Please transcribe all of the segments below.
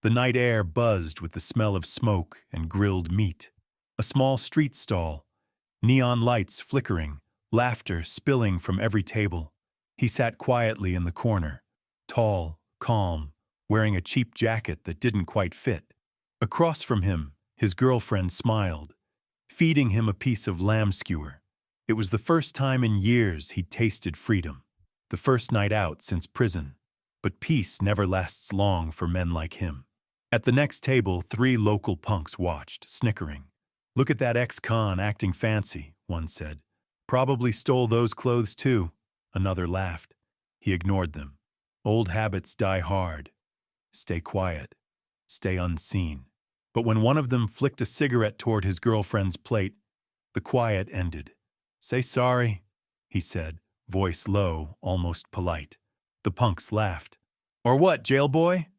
The night air buzzed with the smell of smoke and grilled meat. A small street stall, neon lights flickering, laughter spilling from every table. He sat quietly in the corner, tall, calm, wearing a cheap jacket that didn't quite fit. Across from him, his girlfriend smiled, feeding him a piece of lamb skewer. It was the first time in years he'd tasted freedom, the first night out since prison. But peace never lasts long for men like him. At the next table, 3 local punks watched, snickering. "Look at that ex-con acting fancy," one said. "Probably stole those clothes too." Another laughed. He ignored them. Old habits die hard. Stay quiet. Stay unseen. But when one of them flicked a cigarette toward his girlfriend's plate, the quiet ended. "Say sorry," he said, voice low, almost polite. The punks laughed. "Or what, jailboy?"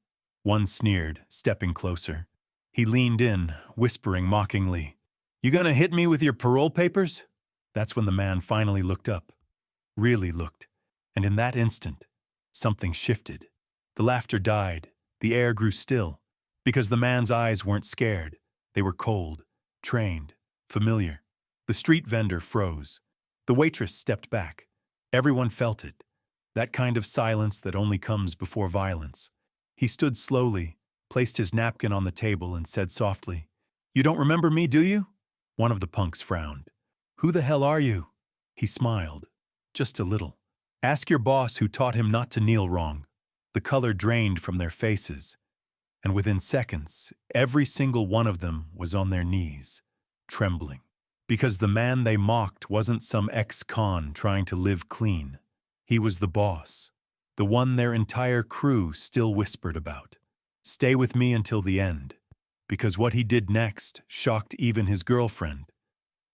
One sneered, stepping closer. He leaned in, whispering mockingly, "You gonna hit me with your parole papers?" That's when the man finally looked up. Really looked. And in that instant, something shifted. The laughter died. The air grew still. Because the man's eyes weren't scared. They were cold, trained, familiar. The street vendor froze. The waitress stepped back. Everyone felt it. That kind of silence that only comes before violence. He stood slowly, placed his napkin on the table and said softly, "You don't remember me, do you?" One of the punks frowned. "Who the hell are you?" He smiled. Just a little. "Ask your boss who taught him not to kneel wrong." The color drained from their faces. And within seconds, every single one of them was on their knees, trembling. Because the man they mocked wasn't some ex-con trying to live clean. He was the boss, the one their entire crew still whispered about. Stay with me until the end, because what he did next shocked even his girlfriend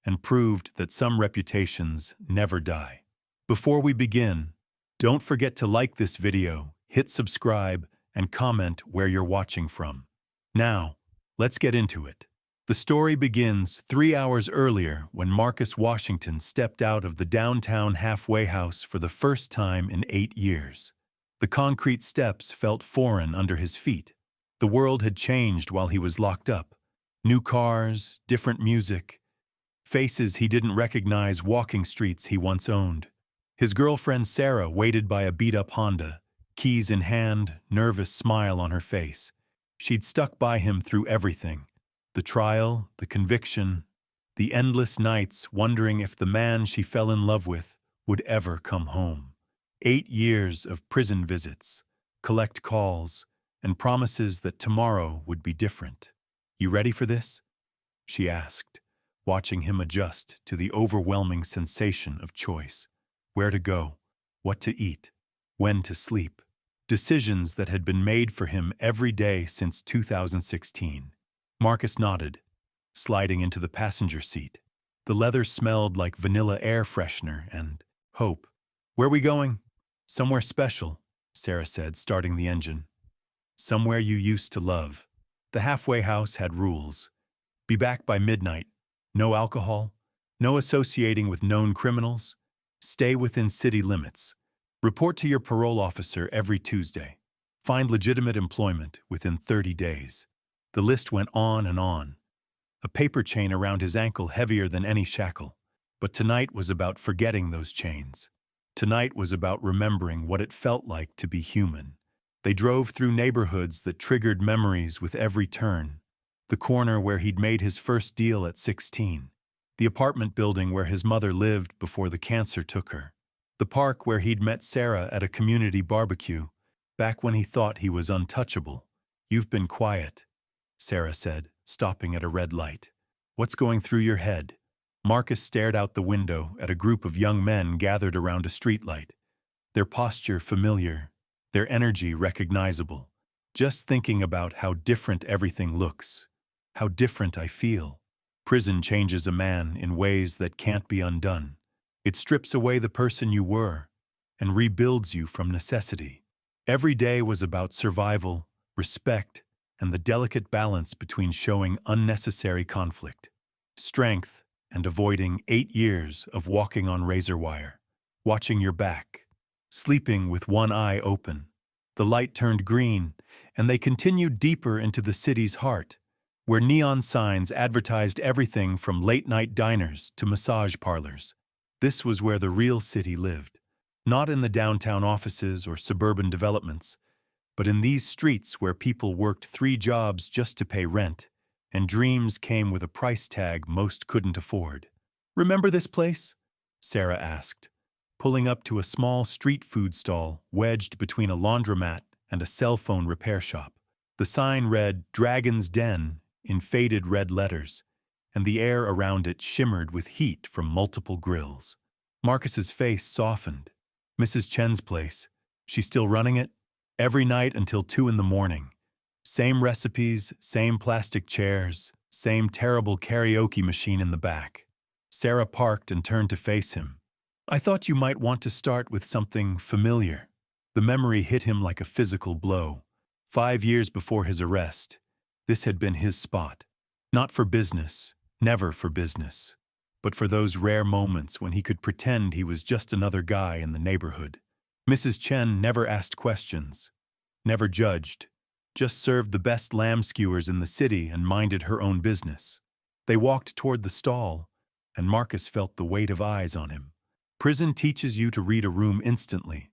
and proved that some reputations never die. Before we begin, don't forget to like this video, hit subscribe, and comment where you're watching from. Now, let's get into it. The story begins 3 hours earlier when Marcus Washington stepped out of the downtown halfway house for the first time in 8 years. The concrete steps felt foreign under his feet. The world had changed while he was locked up. New cars, different music, faces he didn't recognize walking streets he once owned. His girlfriend Sarah waited by a beat-up Honda, keys in hand, nervous smile on her face. She'd stuck by him through everything. The trial, the conviction, the endless nights wondering if the man she fell in love with would ever come home. 8 years of prison visits, collect calls, and promises that tomorrow would be different. "You ready for this?" she asked, watching him adjust to the overwhelming sensation of choice. Where to go, what to eat, when to sleep. Decisions that had been made for him every day since 2016. Marcus nodded, sliding into the passenger seat. The leather smelled like vanilla air freshener and hope. "Where we going?" "Somewhere special," Sarah said, starting the engine. "Somewhere you used to love." The halfway house had rules. Be back by midnight. No alcohol. No associating with known criminals. Stay within city limits. Report to your parole officer every Tuesday. Find legitimate employment within 30 days. The list went on and on. A paper chain around his ankle heavier than any shackle. But tonight was about forgetting those chains. Tonight was about remembering what it felt like to be human. They drove through neighborhoods that triggered memories with every turn. The corner where he'd made his first deal at 16. The apartment building where his mother lived before the cancer took her. The park where he'd met Sarah at a community barbecue, back when he thought he was untouchable. "You've been quiet," Sarah said, stopping at a red light. "What's going through your head?" Marcus stared out the window at a group of young men gathered around a streetlight. Their posture familiar, their energy recognizable. "Just thinking about how different everything looks. How different I feel." Prison changes a man in ways that can't be undone. It strips away the person you were and rebuilds you from necessity. Every day was about survival, respect, and the delicate balance between showing unnecessary conflict, strength, and avoiding 8 years of walking on razor wire, watching your back, sleeping with one eye open. The light turned green, and they continued deeper into the city's heart, where neon signs advertised everything from late-night diners to massage parlors. This was where the real city lived, not in the downtown offices or suburban developments, but in these streets where people worked 3 jobs just to pay rent, and dreams came with a price tag most couldn't afford. "Remember this place?" Sarah asked, pulling up to a small street food stall wedged between a laundromat and a cell phone repair shop. The sign read "Dragon's Den" in faded red letters, and the air around it shimmered with heat from multiple grills. Marcus's face softened. "Mrs. Chen's place. She's still running it? Every night until 2 in the morning. Same recipes, same plastic chairs, same terrible karaoke machine in the back." Sarah parked and turned to face him. "I thought you might want to start with something familiar." The memory hit him like a physical blow. 5 years before his arrest, this had been his spot. Not for business, never for business, but for those rare moments when he could pretend he was just another guy in the neighborhood. Mrs. Chen never asked questions, never judged, just served the best lamb skewers in the city and minded her own business. They walked toward the stall, and Marcus felt the weight of eyes on him. Prison teaches you to read a room instantly,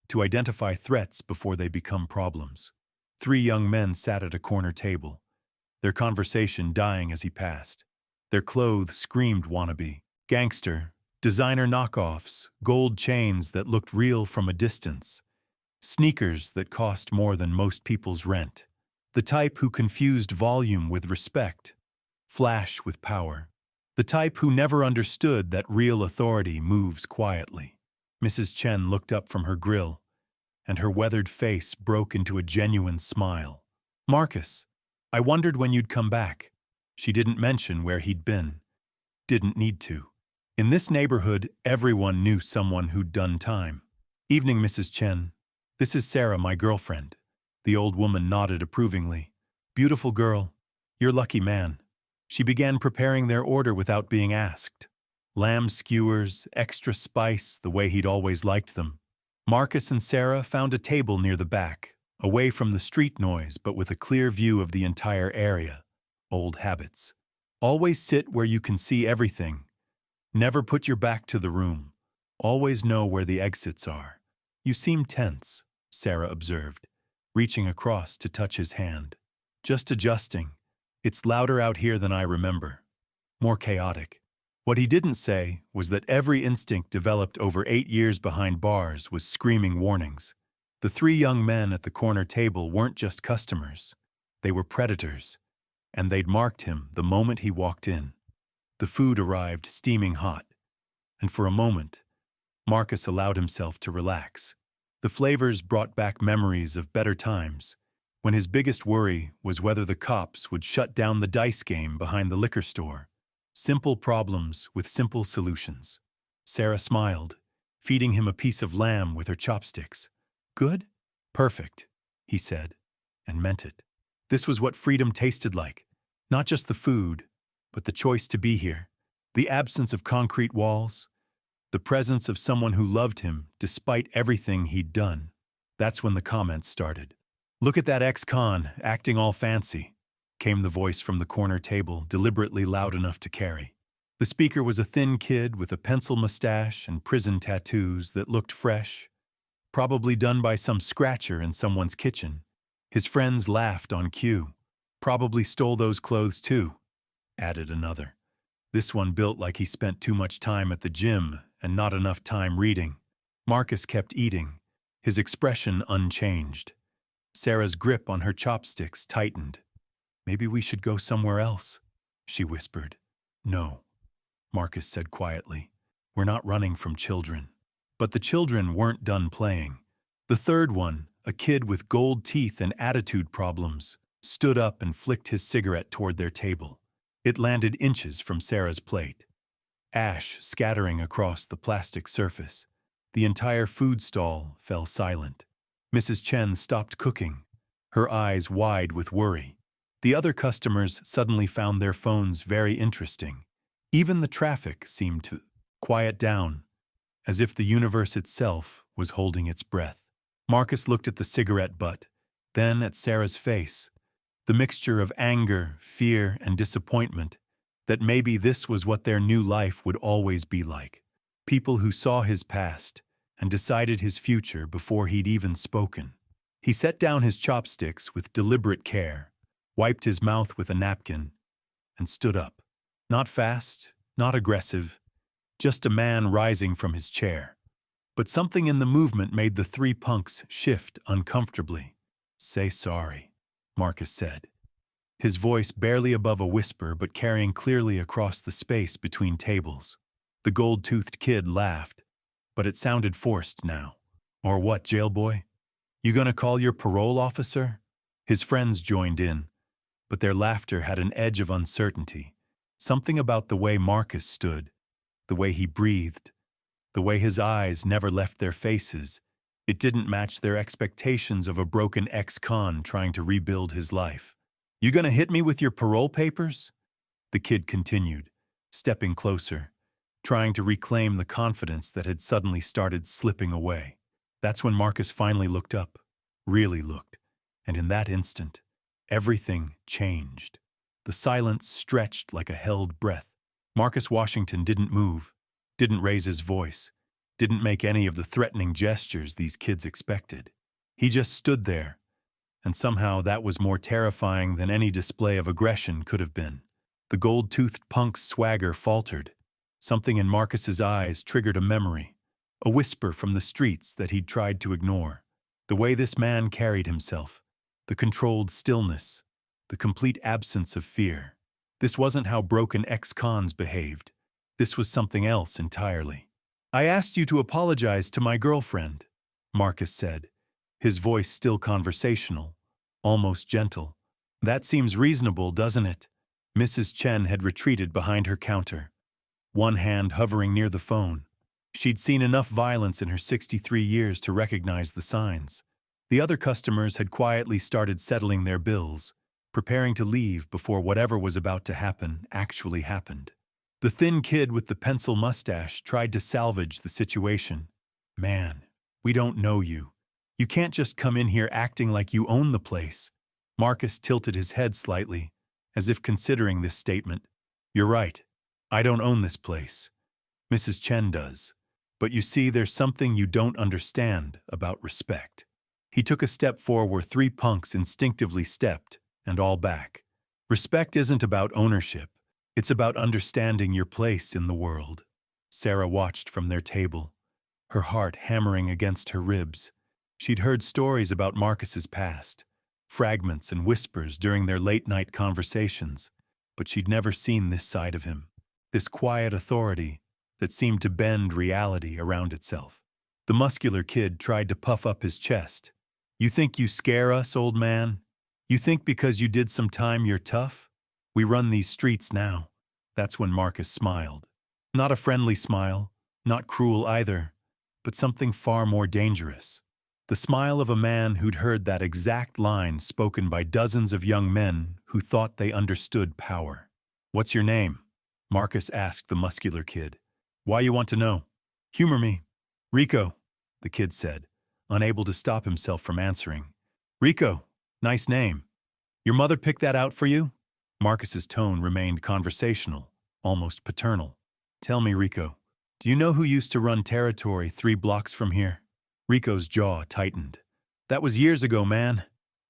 to identify threats before they become problems. 3 young men sat at a corner table, their conversation dying as he passed. Their clothes screamed wannabe, gangster, designer knockoffs, gold chains that looked real from a distance, sneakers that cost more than most people's rent. The type who confused volume with respect, flash with power. The type who never understood that real authority moves quietly. Mrs. Chen looked up from her grill, and her weathered face broke into a genuine smile. "Marcus, I wondered when you'd come back." She didn't mention where he'd been. Didn't need to. In this neighborhood, everyone knew someone who'd done time. "Evening, Mrs. Chen. This is Sarah, my girlfriend." The old woman nodded approvingly. "Beautiful girl. You're lucky man." She began preparing their order without being asked. Lamb skewers, extra spice, the way he'd always liked them. Marcus and Sarah found a table near the back, away from the street noise but with a clear view of the entire area. Old habits. Always sit where you can see everything. Never put your back to the room. Always know where the exits are. "You seem tense," Sarah observed, reaching across to touch his hand. "Just adjusting. It's louder out here than I remember. More chaotic." What he didn't say was that every instinct developed over 8 years behind bars was screaming warnings. The 3 young men at the corner table weren't just customers. They were predators, and they'd marked him the moment he walked in. The food arrived steaming hot, and for a moment, Marcus allowed himself to relax. The flavors brought back memories of better times, when his biggest worry was whether the cops would shut down the dice game behind the liquor store. Simple problems with simple solutions. Sarah smiled, feeding him a piece of lamb with her chopsticks. "Good?" "Perfect," he said, and meant it. This was what freedom tasted like. Not just the food, but the choice to be here. The absence of concrete walls. The presence of someone who loved him despite everything he'd done. That's when the comments started. "Look at that ex-con, acting all fancy," came the voice from the corner table, deliberately loud enough to carry. The speaker was a thin kid with a pencil mustache and prison tattoos that looked fresh, probably done by some scratcher in someone's kitchen. His friends laughed on cue. "Probably stole those clothes too," added another. This one built like he spent too much time at the gym and not enough time reading. Marcus kept eating, his expression unchanged. Sarah's grip on her chopsticks tightened. "Maybe we should go somewhere else," she whispered. "No," Marcus said quietly. "We're not running from children." But the children weren't done playing. The third one, a kid with gold teeth and attitude problems, stood up and flicked his cigarette toward their table. It landed inches from Sarah's plate. Ash scattering across the plastic surface. The entire food stall fell silent. Mrs. Chen stopped cooking, her eyes wide with worry. The other customers suddenly found their phones very interesting. Even the traffic seemed to quiet down, as if the universe itself was holding its breath. Marcus looked at the cigarette butt, then at Sarah's face. The mixture of anger, fear, and disappointment, that maybe this was what their new life would always be like. People who saw his past and decided his future before he'd even spoken. He set down his chopsticks with deliberate care, wiped his mouth with a napkin, and stood up. Not fast, not aggressive, just a man rising from his chair. But something in the movement made the three punks shift uncomfortably. "Say sorry," Marcus said, his voice barely above a whisper but carrying clearly across the space between tables. The gold-toothed kid laughed, but it sounded forced now. "Or what, jailboy? You gonna call your parole officer?" His friends joined in, but their laughter had an edge of uncertainty. Something about the way Marcus stood, the way he breathed, the way his eyes never left their faces. It didn't match their expectations of a broken ex-con trying to rebuild his life. "You gonna hit me with your parole papers?" The kid continued, stepping closer, trying to reclaim the confidence that had suddenly started slipping away. That's when Marcus finally looked up, really looked, and in that instant, everything changed. The silence stretched like a held breath. Marcus Washington didn't move, didn't raise his voice, didn't make any of the threatening gestures these kids expected. He just stood there, and somehow that was more terrifying than any display of aggression could have been. The gold-toothed punk's swagger faltered. Something in Marcus's eyes triggered a memory, a whisper from the streets that he'd tried to ignore. The way this man carried himself, the controlled stillness, the complete absence of fear. This wasn't how broken ex-cons behaved. This was something else entirely. "I asked you to apologize to my girlfriend," Marcus said, his voice still conversational, almost gentle. "That seems reasonable, doesn't it?" Mrs. Chen had retreated behind her counter, one hand hovering near the phone. She'd seen enough violence in her 63 years to recognize the signs. The other customers had quietly started settling their bills, preparing to leave before whatever was about to happen actually happened. The thin kid with the pencil mustache tried to salvage the situation. "Man, we don't know you. You can't just come in here acting like you own the place." Marcus tilted his head slightly, as if considering this statement. "You're right. I don't own this place. Mrs. Chen does. But you see, there's something you don't understand about respect." He took a step forward where three punks instinctively stepped, and all back. Respect isn't about ownership. It's about understanding your place in the world. Sarah watched from their table, her heart hammering against her ribs. She'd heard stories about Marcus's past, fragments and whispers during their late-night conversations, but she'd never seen this side of him. This quiet authority that seemed to bend reality around itself. The muscular kid tried to puff up his chest. "You think you scare us, old man? You think because you did some time you're tough? We run these streets now." That's when Marcus smiled. Not a friendly smile, not cruel either, but something far more dangerous. The smile of a man who'd heard that exact line spoken by dozens of young men who thought they understood power. "What's your name?" Marcus asked the muscular kid. "Why you want to know?" "Humor me." "Rico," the kid said, unable to stop himself from answering. "Rico, nice name. Your mother picked that out for you?" Marcus's tone remained conversational, almost paternal. "Tell me, Rico, do you know who used to run territory 3 blocks from here?" Rico's jaw tightened. "That was years ago, man.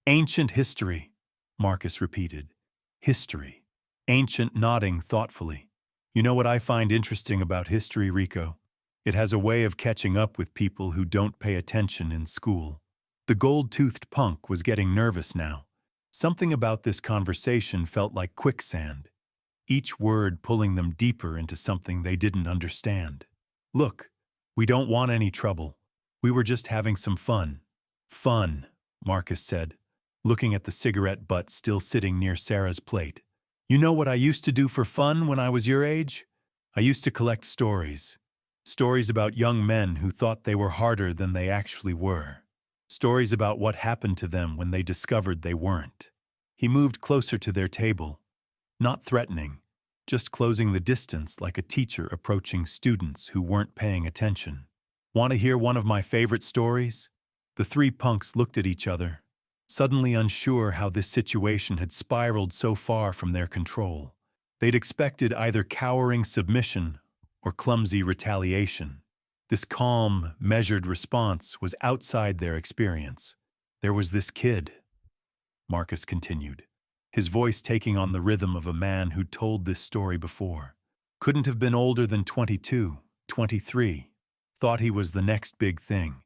Ancient history," Marcus repeated. "History." Ancient nodding thoughtfully. "You know what I find interesting about history, Rico? It has a way of catching up with people who don't pay attention in school." The gold-toothed punk was getting nervous now. Something about this conversation felt like quicksand, each word pulling them deeper into something they didn't understand. "Look, we don't want any trouble. We were just having some fun." "Fun," Marcus said, looking at the cigarette butt still sitting near Sarah's plate. "You know what I used to do for fun when I was your age? I used to collect stories. Stories about young men who thought they were harder than they actually were. Stories about what happened to them when they discovered they weren't." He moved closer to their table, not threatening, just closing the distance like a teacher approaching students who weren't paying attention. "Want to hear one of my favorite stories?" The three punks looked at each other, suddenly unsure how this situation had spiraled so far from their control. They'd expected either cowering submission or clumsy retaliation. This calm, measured response was outside their experience. There was this kid, Marcus continued, his voice taking on the rhythm of a man who'd told this story before. Couldn't have been older than 22, 23. Thought he was the next big thing.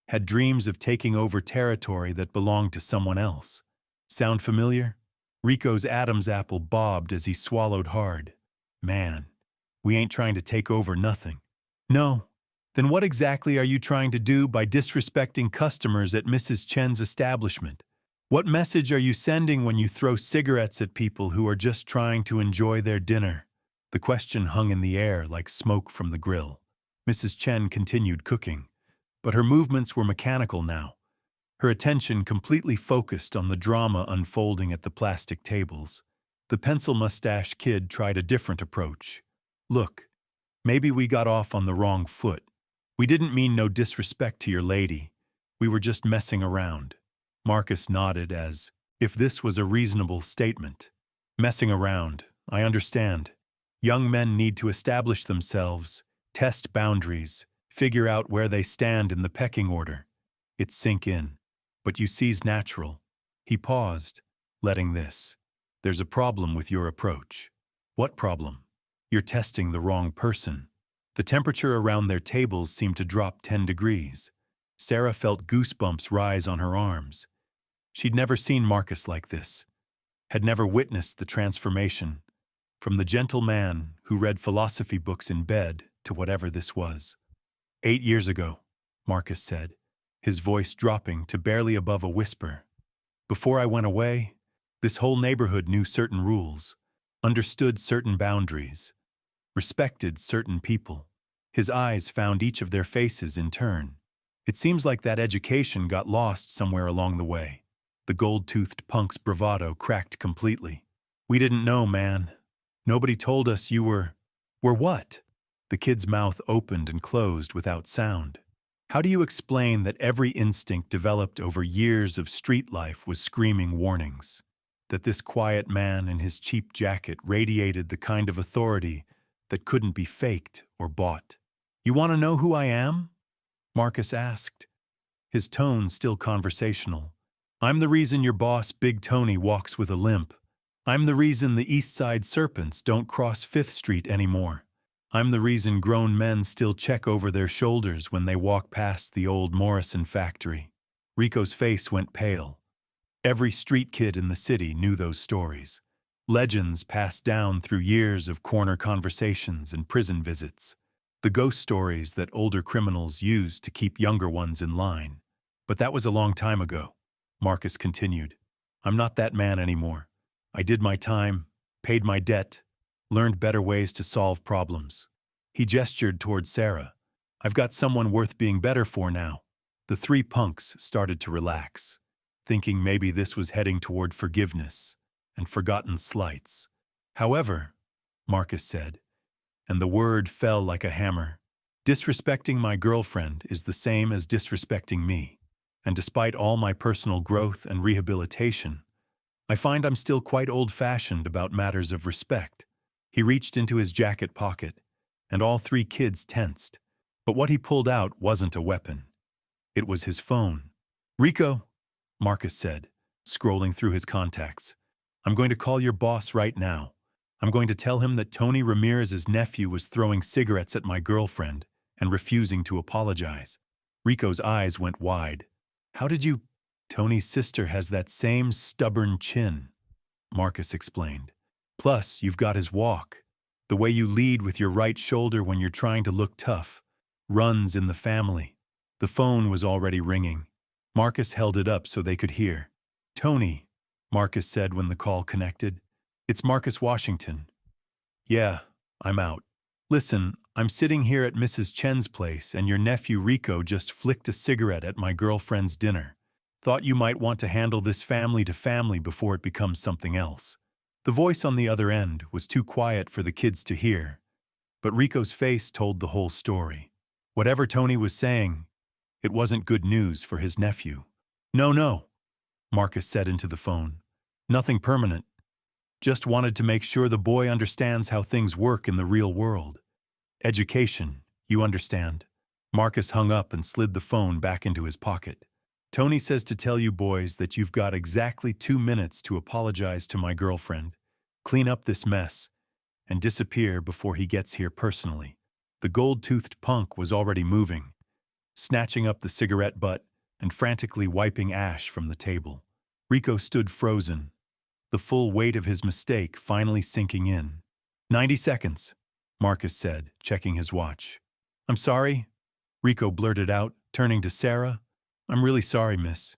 Had dreams of taking over territory that belonged to someone else. Sound familiar? Rico's Adam's apple bobbed as he swallowed hard. Man, we ain't trying to take over nothing. No. Then what exactly are you trying to do by disrespecting customers at Mrs. Chen's establishment? What message are you sending when you throw cigarettes at people who are just trying to enjoy their dinner? The question hung in the air like smoke from the grill. Mrs. Chen continued cooking, but her movements were mechanical now, her attention completely focused on the drama unfolding at the plastic tables. The pencil-mustache kid tried a different approach. Look, maybe we got off on the wrong foot. We didn't mean no disrespect to your lady. We were just messing around. Marcus nodded as if this was a reasonable statement. Messing around, I understand. Young men need to establish themselves, test boundaries, figure out where they stand in the pecking order. It sink in. But you see's natural. He paused, letting this. There's a problem with your approach. What problem? You're testing the wrong person. The temperature around their tables seemed to drop 10 degrees. Sarah felt goosebumps rise on her arms. She'd never seen Marcus like this, had never witnessed the transformation, from the gentle man who read philosophy books in bed to whatever this was. 8 years ago, Marcus said, his voice dropping to barely above a whisper. Before I went away, this whole neighborhood knew certain rules, understood certain boundaries, respected certain people. His eyes found each of their faces in turn. It seems like that education got lost somewhere along the way. The gold-toothed punk's bravado cracked completely. We didn't know, man. Nobody told us you were what? The kid's mouth opened and closed without sound. How do you explain that every instinct developed over years of street life was screaming warnings? That this quiet man in his cheap jacket radiated the kind of authority that couldn't be faked or bought? You want to know who I am? Marcus asked, his tone still conversational. I'm the reason your boss, Big Tony, walks with a limp. I'm the reason the East Side Serpents don't cross 5th Street anymore. I'm the reason grown men still check over their shoulders when they walk past the old Morrison factory. Rico's face went pale. Every street kid in the city knew those stories. Legends passed down through years of corner conversations and prison visits. The ghost stories that older criminals used to keep younger ones in line. But that was a long time ago. Marcus continued. I'm not that man anymore. I did my time, paid my debt, learned better ways to solve problems. He gestured toward Sarah. I've got someone worth being better for now. The three punks started to relax, thinking maybe this was heading toward forgiveness and forgotten slights. However, Marcus said, and the word fell like a hammer, disrespecting my girlfriend is the same as disrespecting me. And despite all my personal growth and rehabilitation, I find I'm still quite old-fashioned about matters of respect. He reached into his jacket pocket, and all three kids tensed. But what he pulled out wasn't a weapon. It was his phone. Rico, Marcus said, scrolling through his contacts. I'm going to call your boss right now. I'm going to tell him that Tony Ramirez's nephew was throwing cigarettes at my girlfriend and refusing to apologize. Rico's eyes went wide. How did you? Tony's sister has that same stubborn chin, Marcus explained. Plus, you've got his walk. The way you lead with your right shoulder when you're trying to look tough. Runs in the family. The phone was already ringing. Marcus held it up so they could hear. Tony, Marcus said when the call connected. It's Marcus Washington. Yeah, I'm out. Listen, I'm sitting here at Mrs. Chen's place and your nephew Rico just flicked a cigarette at my girlfriend's dinner. Thought you might want to handle this family to family before it becomes something else. The voice on the other end was too quiet for the kids to hear, but Rico's face told the whole story. Whatever Tony was saying, It wasn't good news for his nephew. "No, no," Marcus said into the phone. "Nothing permanent. Just wanted to make sure the boy understands how things work in the real world. Education, you understand." Marcus hung up and slid the phone back into his pocket. "Tony says to tell you boys that you've got exactly 2 minutes to apologize to my girlfriend, clean up this mess, and disappear before he gets here personally." The gold-toothed punk was already moving, snatching up the cigarette butt and frantically wiping ash from the table. Rico stood frozen, the full weight of his mistake finally sinking in. 90 seconds, Marcus said, checking his watch. "I'm sorry," Rico blurted out, turning to Sarah. "I'm really sorry, miss.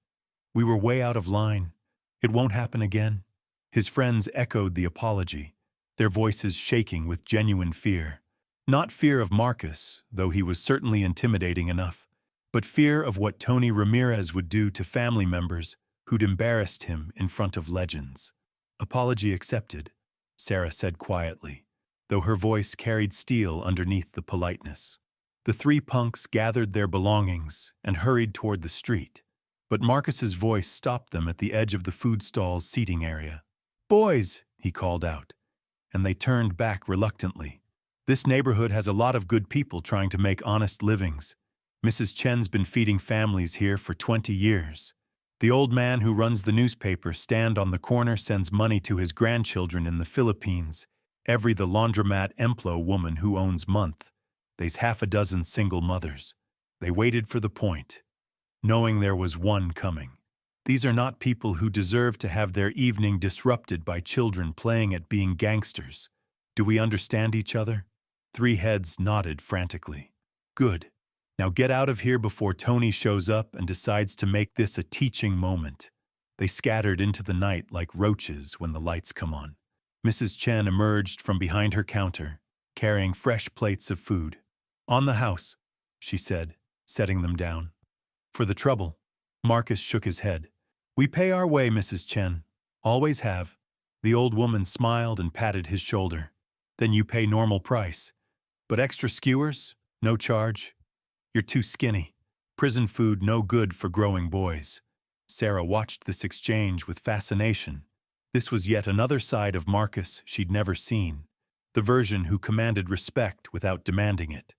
We were way out of line. It won't happen again." His friends echoed the apology, their voices shaking with genuine fear. Not fear of Marcus, though he was certainly intimidating enough, but fear of what Tony Ramirez would do to family members who'd embarrassed him in front of legends. "Apology accepted," Sarah said quietly, though her voice carried steel underneath the politeness. The three punks gathered their belongings and hurried toward the street, but Marcus's voice stopped them at the edge of the food stall's seating area. "Boys," he called out, and they turned back reluctantly. "This neighborhood has a lot of good people trying to make honest livings. Mrs. Chen's been feeding families here for 20 years. The old man who runs the newspaper stand on the corner sends money to his grandchildren in the Philippines. The laundromat emplo woman who owns month. They's half a dozen single mothers." They waited for the point, knowing there was one coming. "These are not people who deserve to have their evening disrupted by children playing at being gangsters. Do we understand each other?" Three heads nodded frantically. "Good. Now get out of here before Tony shows up and decides to make this a teaching moment." They scattered into the night like roaches when the lights come on. Mrs. Chen emerged from behind her counter, carrying fresh plates of food. "On the house," she said, setting them down. "For the trouble." Marcus shook his head. "We pay our way, Mrs. Chen. Always have." The old woman smiled and patted his shoulder. "Then you pay normal price. But extra skewers? No charge? You're too skinny. Prison food no good for growing boys." Sarah watched this exchange with fascination. This was yet another side of Marcus she'd never seen. The version who commanded respect without demanding it.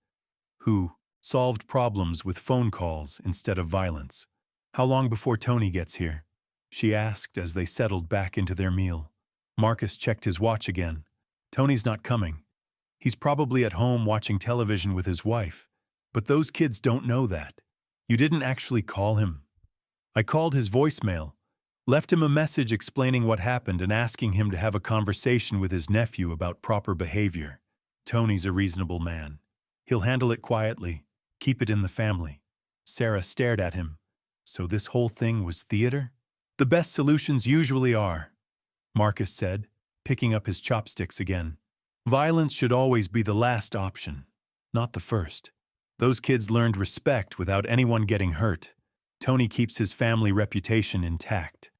Who solved problems with phone calls instead of violence. "How long before Tony gets here?" she asked as they settled back into their meal. Marcus checked his watch again. "Tony's not coming. He's probably at home watching television with his wife. But those kids don't know that. You didn't actually call him." "I called his voicemail, left him a message explaining what happened and asking him to have a conversation with his nephew about proper behavior. Tony's a reasonable man. He'll handle it quietly, keep it in the family." Sarah stared at him. "So this whole thing was theater?" "The best solutions usually are," Marcus said, picking up his chopsticks again. "Violence should always be the last option, not the first. Those kids learned respect without anyone getting hurt. Tony keeps his family reputation intact.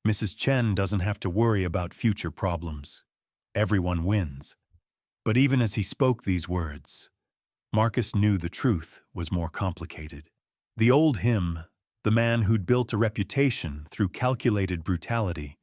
Mrs. Chen doesn't have to worry about future problems. Everyone wins." But even as he spoke these words, Marcus knew the truth was more complicated. The old him, the man who'd built a reputation through calculated brutality,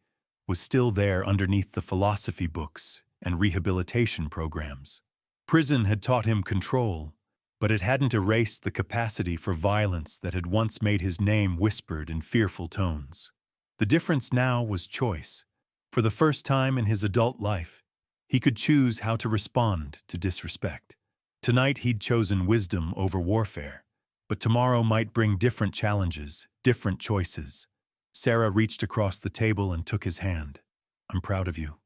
was still there underneath the philosophy books and rehabilitation programs. Prison had taught him control, but it hadn't erased the capacity for violence that had once made his name whispered in fearful tones. The difference now was choice. For the first time in his adult life, he could choose how to respond to disrespect. Tonight he'd chosen wisdom over warfare, but tomorrow might bring different challenges, different choices. Sarah reached across the table and took his hand. "I'm proud of you,"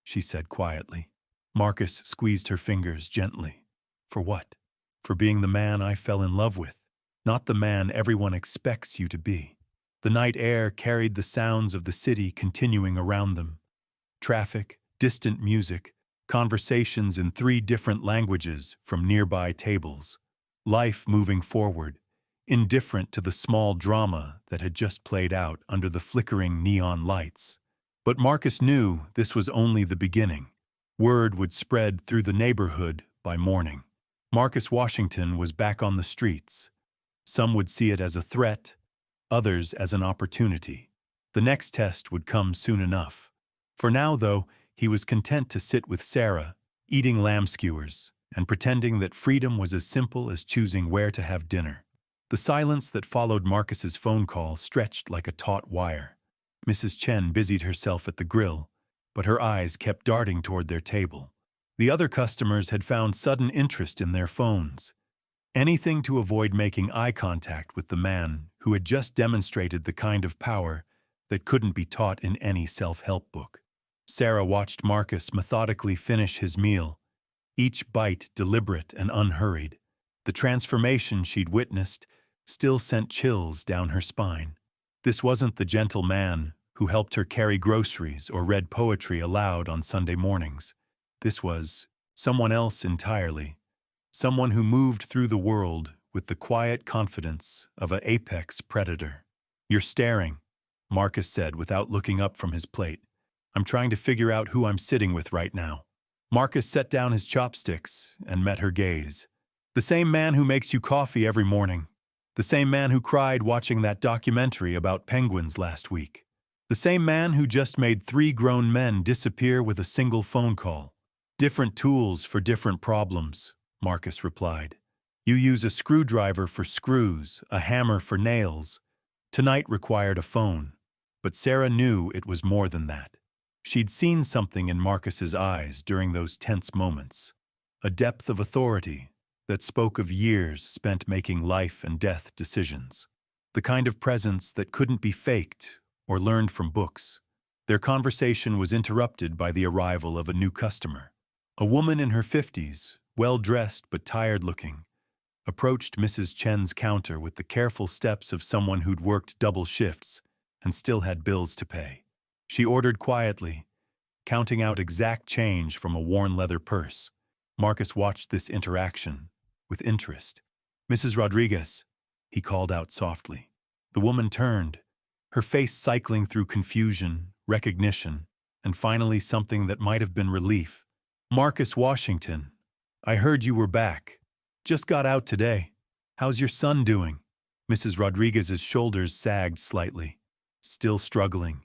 she said quietly. Marcus squeezed her fingers gently. "For what?" "For being the man I fell in love with, not the man everyone expects you to be." The night air carried the sounds of the city continuing around them. Traffic, distant music, conversations in 3 different languages from nearby tables. Life moving forward, indifferent to the small drama that had just played out under the flickering neon lights. But Marcus knew this was only the beginning. Word would spread through the neighborhood by morning. Marcus Washington was back on the streets. Some would see it as a threat, others as an opportunity. The next test would come soon enough. For now, though, he was content to sit with Sarah, eating lamb skewers, and pretending that freedom was as simple as choosing where to have dinner. The silence that followed Marcus's phone call stretched like a taut wire. Mrs. Chen busied herself at the grill, but her eyes kept darting toward their table. The other customers had found sudden interest in their phones. Anything to avoid making eye contact with the man who had just demonstrated the kind of power that couldn't be taught in any self-help book. Sarah watched Marcus methodically finish his meal, each bite deliberate and unhurried. The transformation she'd witnessed still sent chills down her spine. This wasn't the gentle man who helped her carry groceries or read poetry aloud on Sunday mornings. This was someone else entirely, someone who moved through the world with the quiet confidence of an apex predator. "You're staring," Marcus said without looking up from his plate. "I'm trying to figure out who I'm sitting with right now." Marcus set down his chopsticks and met her gaze. "The same man who makes you coffee every morning. The same man who cried watching that documentary about penguins last week. The same man who just made 3 grown men disappear with a single phone call. Different tools for different problems," Marcus replied. "You use a screwdriver for screws, a hammer for nails. Tonight required a phone." But Sarah knew it was more than that. She'd seen something in Marcus's eyes during those tense moments, a depth of authority that spoke of years spent making life and death decisions, the kind of presence that couldn't be faked or learned from books. Their conversation was interrupted by the arrival of a new customer. A woman in her 50s, well-dressed but tired-looking, approached Mrs. Chen's counter with the careful steps of someone who'd worked double shifts and still had bills to pay. She ordered quietly, counting out exact change from a worn leather purse. Marcus watched this interaction with interest. "Mrs. Rodriguez," he called out softly. The woman turned, her face cycling through confusion, recognition, and finally something that might have been relief. "Marcus Washington, I heard you were back. Just got out today. How's your son doing?" Mrs. Rodriguez's shoulders sagged slightly. Still struggling.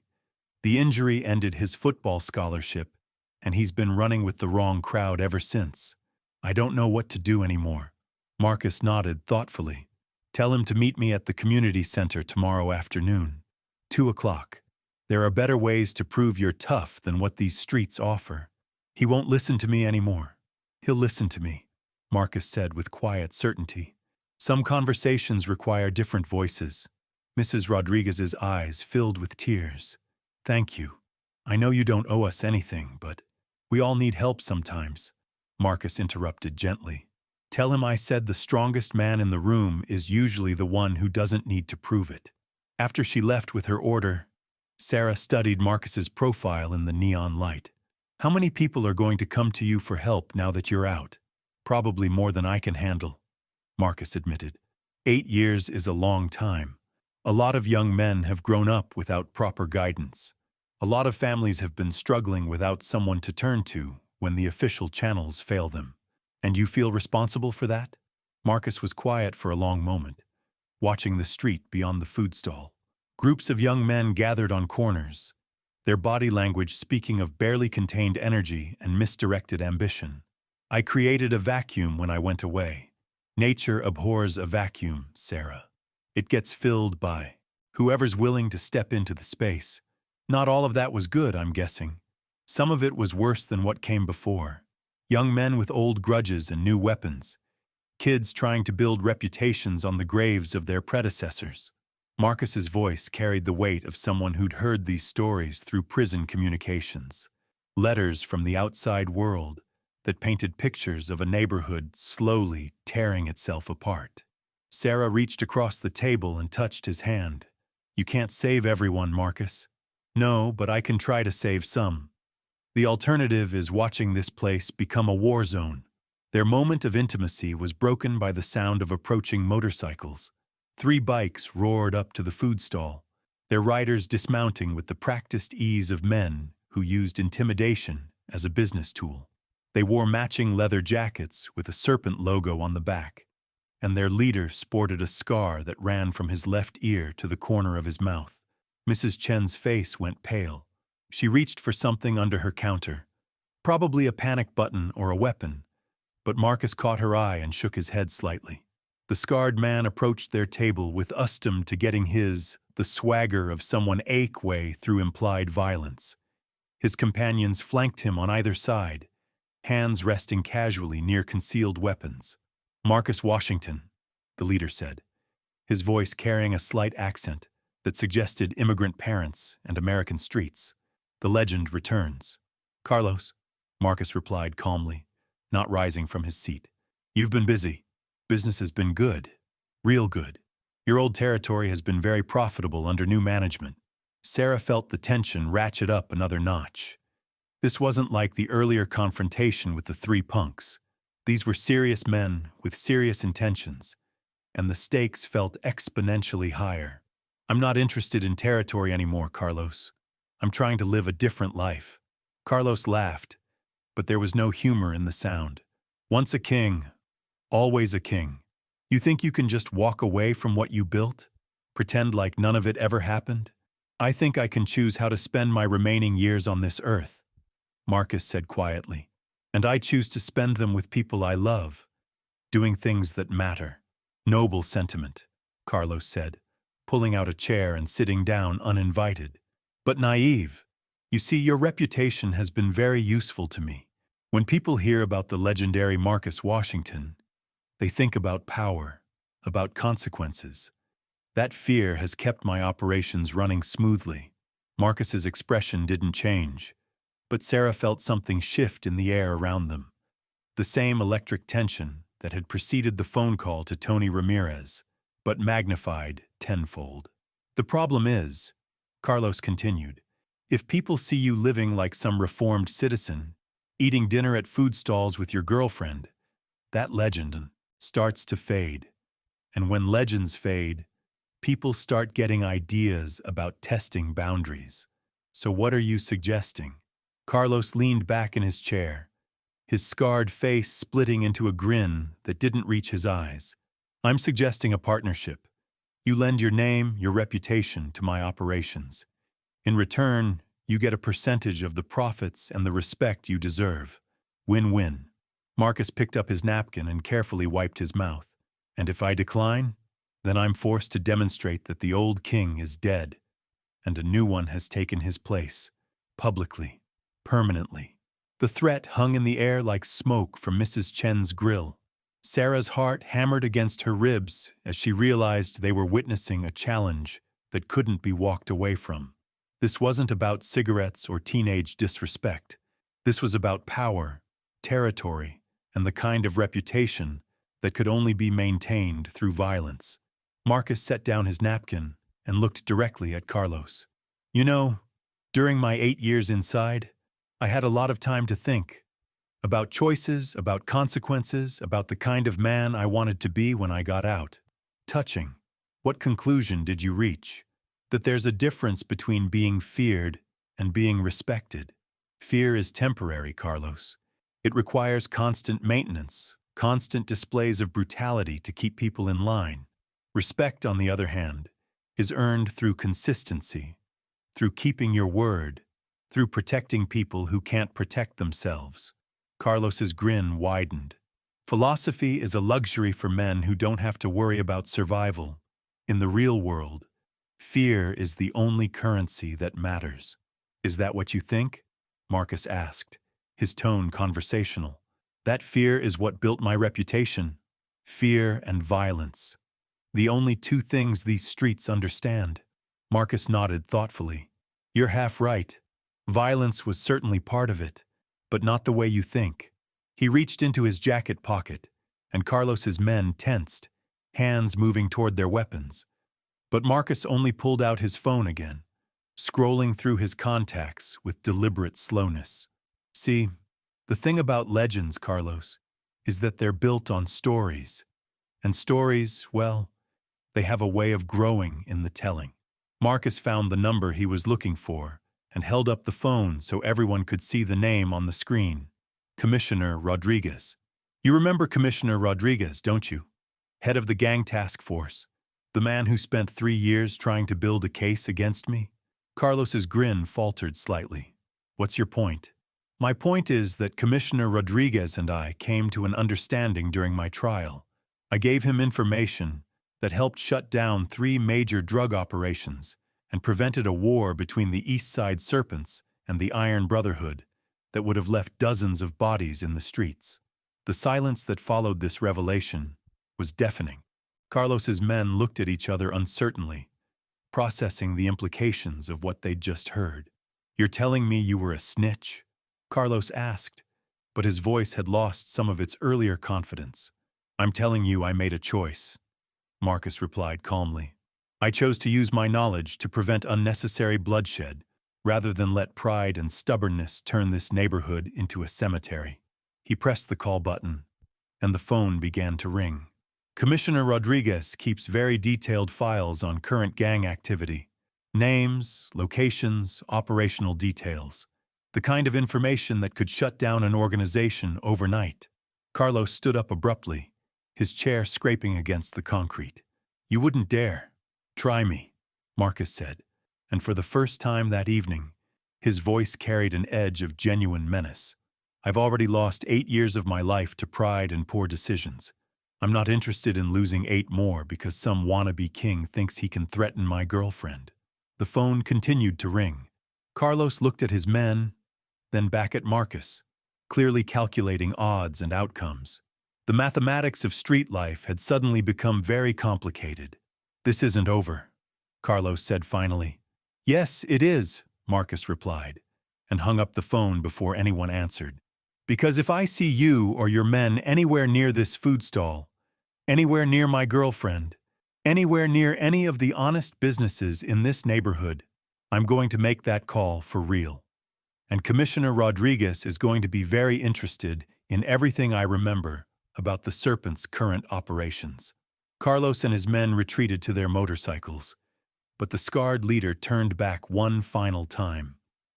The injury ended his football scholarship, and he's been running with the wrong crowd ever since. "I don't know what to do anymore." Marcus nodded thoughtfully. "Tell him to meet me at the community center tomorrow afternoon. 2 o'clock. There are better ways to prove you're tough than what these streets offer." "He won't listen to me anymore." "He'll listen to me," Marcus said with quiet certainty. "Some conversations require different voices." Mrs. Rodriguez's eyes filled with tears. "Thank you. I know you don't owe us anything, but we all need help sometimes," Marcus interrupted gently. "Tell him I said the strongest man in the room is usually the one who doesn't need to prove it." After she left with her order, Sarah studied Marcus's profile in the neon light. "How many people are going to come to you for help now that you're out?" "Probably more than I can handle," Marcus admitted. 8 years is a long time. A lot of young men have grown up without proper guidance. A lot of families have been struggling without someone to turn to when the official channels fail them. "And you feel responsible for that?" Marcus was quiet for a long moment, watching the street beyond the food stall. Groups of young men gathered on corners, their body language speaking of barely contained energy and misdirected ambition. "I created a vacuum when I went away. Nature abhors a vacuum, Sarah. It gets filled by whoever's willing to step into the space. Not all of that was good, I'm guessing. Some of it was worse than what came before. Young men with old grudges and new weapons. Kids trying to build reputations on the graves of their predecessors." Marcus's voice carried the weight of someone who'd heard these stories through prison communications. Letters from the outside world that painted pictures of a neighborhood slowly tearing itself apart. Sarah reached across the table and touched his hand. "You can't save everyone, Marcus." "No, but I can try to save some. The alternative is watching this place become a war zone." Their moment of intimacy was broken by the sound of approaching motorcycles. 3 bikes roared up to the food stall, their riders dismounting with the practiced ease of men who used intimidation as a business tool. They wore matching leather jackets with a serpent logo on the back, and their leader sported a scar that ran from his left ear to the corner of his mouth. Mrs. Chen's face went pale. She reached for something under her counter, probably a panic button or a weapon, but Marcus caught her eye and shook his head slightly. The scarred man approached their table with accustomed to getting the swagger of someone ache way through implied violence. His companions flanked him on either side, hands resting casually near concealed weapons. "Marcus Washington," the leader said, his voice carrying a slight accent that suggested immigrant parents and American streets. "The legend returns." "Carlos," Marcus replied calmly, not rising from his seat. "You've been busy. Business has been good. Real good. Your old territory has been very profitable under new management." Sarah felt the tension ratchet up another notch. This wasn't like the earlier confrontation with the three punks. These were serious men with serious intentions, and the stakes felt exponentially higher. "I'm not interested in territory anymore, Carlos. I'm trying to live a different life." Carlos laughed, but there was no humor in the sound. "Once a king, always a king. You think you can just walk away from what you built? Pretend like none of it ever happened? I think I can choose how to spend my remaining years on this earth," Marcus said quietly. "And I choose to spend them with people I love, doing things that matter." "Noble sentiment," Carlos said, pulling out a chair and sitting down uninvited. "But naive. You see, your reputation has been very useful to me. When people hear about the legendary Marcus Washington, they think about power, about consequences. That fear has kept my operations running smoothly." Marcus's expression didn't change, but Sarah felt something shift in the air around them. The same electric tension that had preceded the phone call to Tony Ramirez, but magnified tenfold. "The problem is," Carlos continued, "if people see you living like some reformed citizen, eating dinner at food stalls with your girlfriend, that legend starts to fade. And when legends fade, people start getting ideas about testing boundaries. So what are you suggesting?" Carlos leaned back in his chair, his scarred face splitting into a grin that didn't reach his eyes. "I'm suggesting a partnership. You lend your name, your reputation to my operations. In return, you get a percentage of the profits and the respect you deserve. Win-win." Marcus picked up his napkin and carefully wiped his mouth. "And if I decline, then I'm forced to demonstrate that the old king is dead, and a new one has taken his place, publicly, permanently." The threat hung in the air like smoke from Mrs. Chen's grill. Sarah's heart hammered against her ribs as she realized they were witnessing a challenge that couldn't be walked away from. This wasn't about cigarettes or teenage disrespect. This was about power, territory, and the kind of reputation that could only be maintained through violence. Marcus set down his napkin and looked directly at Carlos. "You know, during my 8 years inside, I had a lot of time to think. About choices, about consequences, about the kind of man I wanted to be when I got out. Touching. What conclusion did you reach? That there's a difference between being feared and being respected. Fear is temporary, Carlos. It requires constant maintenance, constant displays of brutality to keep people in line. Respect, on the other hand, is earned through consistency, through keeping your word, through protecting people who can't protect themselves." Carlos's grin widened. "Philosophy is a luxury for men who don't have to worry about survival. In the real world, fear is the only currency that matters." "Is that what you think?" Marcus asked, his tone conversational. "That fear is what built my reputation. Fear and violence. The only two things these streets understand." Marcus nodded thoughtfully. "You're half right. Violence was certainly part of it, but not the way you think." He reached into his jacket pocket, and Carlos's men tensed, hands moving toward their weapons. But Marcus only pulled out his phone again, scrolling through his contacts with deliberate slowness. "See, the thing about legends, Carlos, is that they're built on stories. And stories, well, they have a way of growing in the telling." Marcus found the number he was looking for and held up the phone so everyone could see the name on the screen. "Commissioner Rodriguez. You remember Commissioner Rodriguez, don't you?" Head of the gang task force. The man who spent 3 years trying to build a case against me? Carlos's grin faltered slightly. What's your point? My point is that Commissioner Rodriguez and I came to an understanding during my trial. I gave him information that helped shut down 3 major drug operations and prevented a war between the East Side Serpents and the Iron Brotherhood that would have left dozens of bodies in the streets. The silence that followed this revelation was deafening. Carlos's men looked at each other uncertainly, processing the implications of what they'd just heard. You're telling me you were a snitch? Carlos asked, but his voice had lost some of its earlier confidence. I'm telling you I made a choice, Marcus replied calmly. I chose to use my knowledge to prevent unnecessary bloodshed, rather than let pride and stubbornness turn this neighborhood into a cemetery. He pressed the call button, and the phone began to ring. Commissioner Rodriguez keeps very detailed files on current gang activity. Names, locations, operational details. The kind of information that could shut down an organization overnight. Carlos stood up abruptly, his chair scraping against the concrete. You wouldn't dare. Try me, Marcus said, and for the first time that evening, his voice carried an edge of genuine menace. I've already lost 8 years of my life to pride and poor decisions. I'm not interested in losing 8 more because some wannabe king thinks he can threaten my girlfriend. The phone continued to ring. Carlos looked at his men, then back at Marcus, clearly calculating odds and outcomes. The mathematics of street life had suddenly become very complicated. This isn't over, Carlos said finally. Yes, it is, Marcus replied, and hung up the phone before anyone answered. Because if I see you or your men anywhere near this food stall, anywhere near my girlfriend, anywhere near any of the honest businesses in this neighborhood, I'm going to make that call for real. And Commissioner Rodriguez is going to be very interested in everything I remember about the Serpent's current operations. Carlos and his men retreated to their motorcycles, but the scarred leader turned back one final time.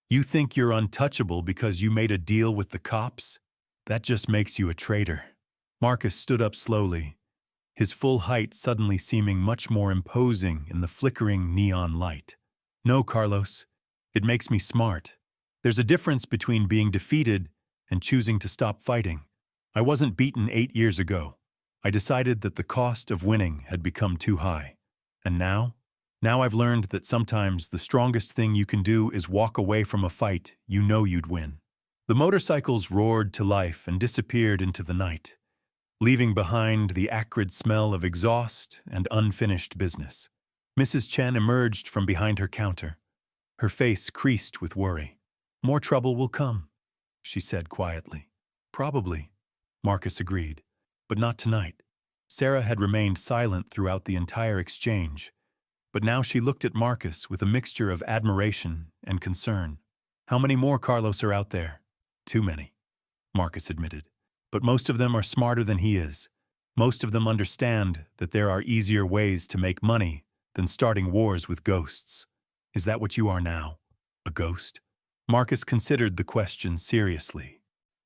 You think you're untouchable because you made a deal with the cops? That just makes you a traitor. Marcus stood up slowly, his full height suddenly seeming much more imposing in the flickering neon light. No, Carlos, it makes me smart. There's a difference between being defeated and choosing to stop fighting. I wasn't beaten 8 years ago. I decided that the cost of winning had become too high. And now I've learned that sometimes the strongest thing you can do is walk away from a fight you know you'd win. The motorcycles roared to life and disappeared into the night, leaving behind the acrid smell of exhaust and unfinished business. Mrs. Chen emerged from behind her counter, her face creased with worry. More trouble will come, she said quietly. Probably, Marcus agreed, but not tonight. Sarah had remained silent throughout the entire exchange, but now she looked at Marcus with a mixture of admiration and concern. How many more Carlos are out there? Too many, Marcus admitted. But most of them are smarter than he is. Most of them understand that there are easier ways to make money than starting wars with ghosts. Is that what you are now? A ghost? Marcus considered the question seriously.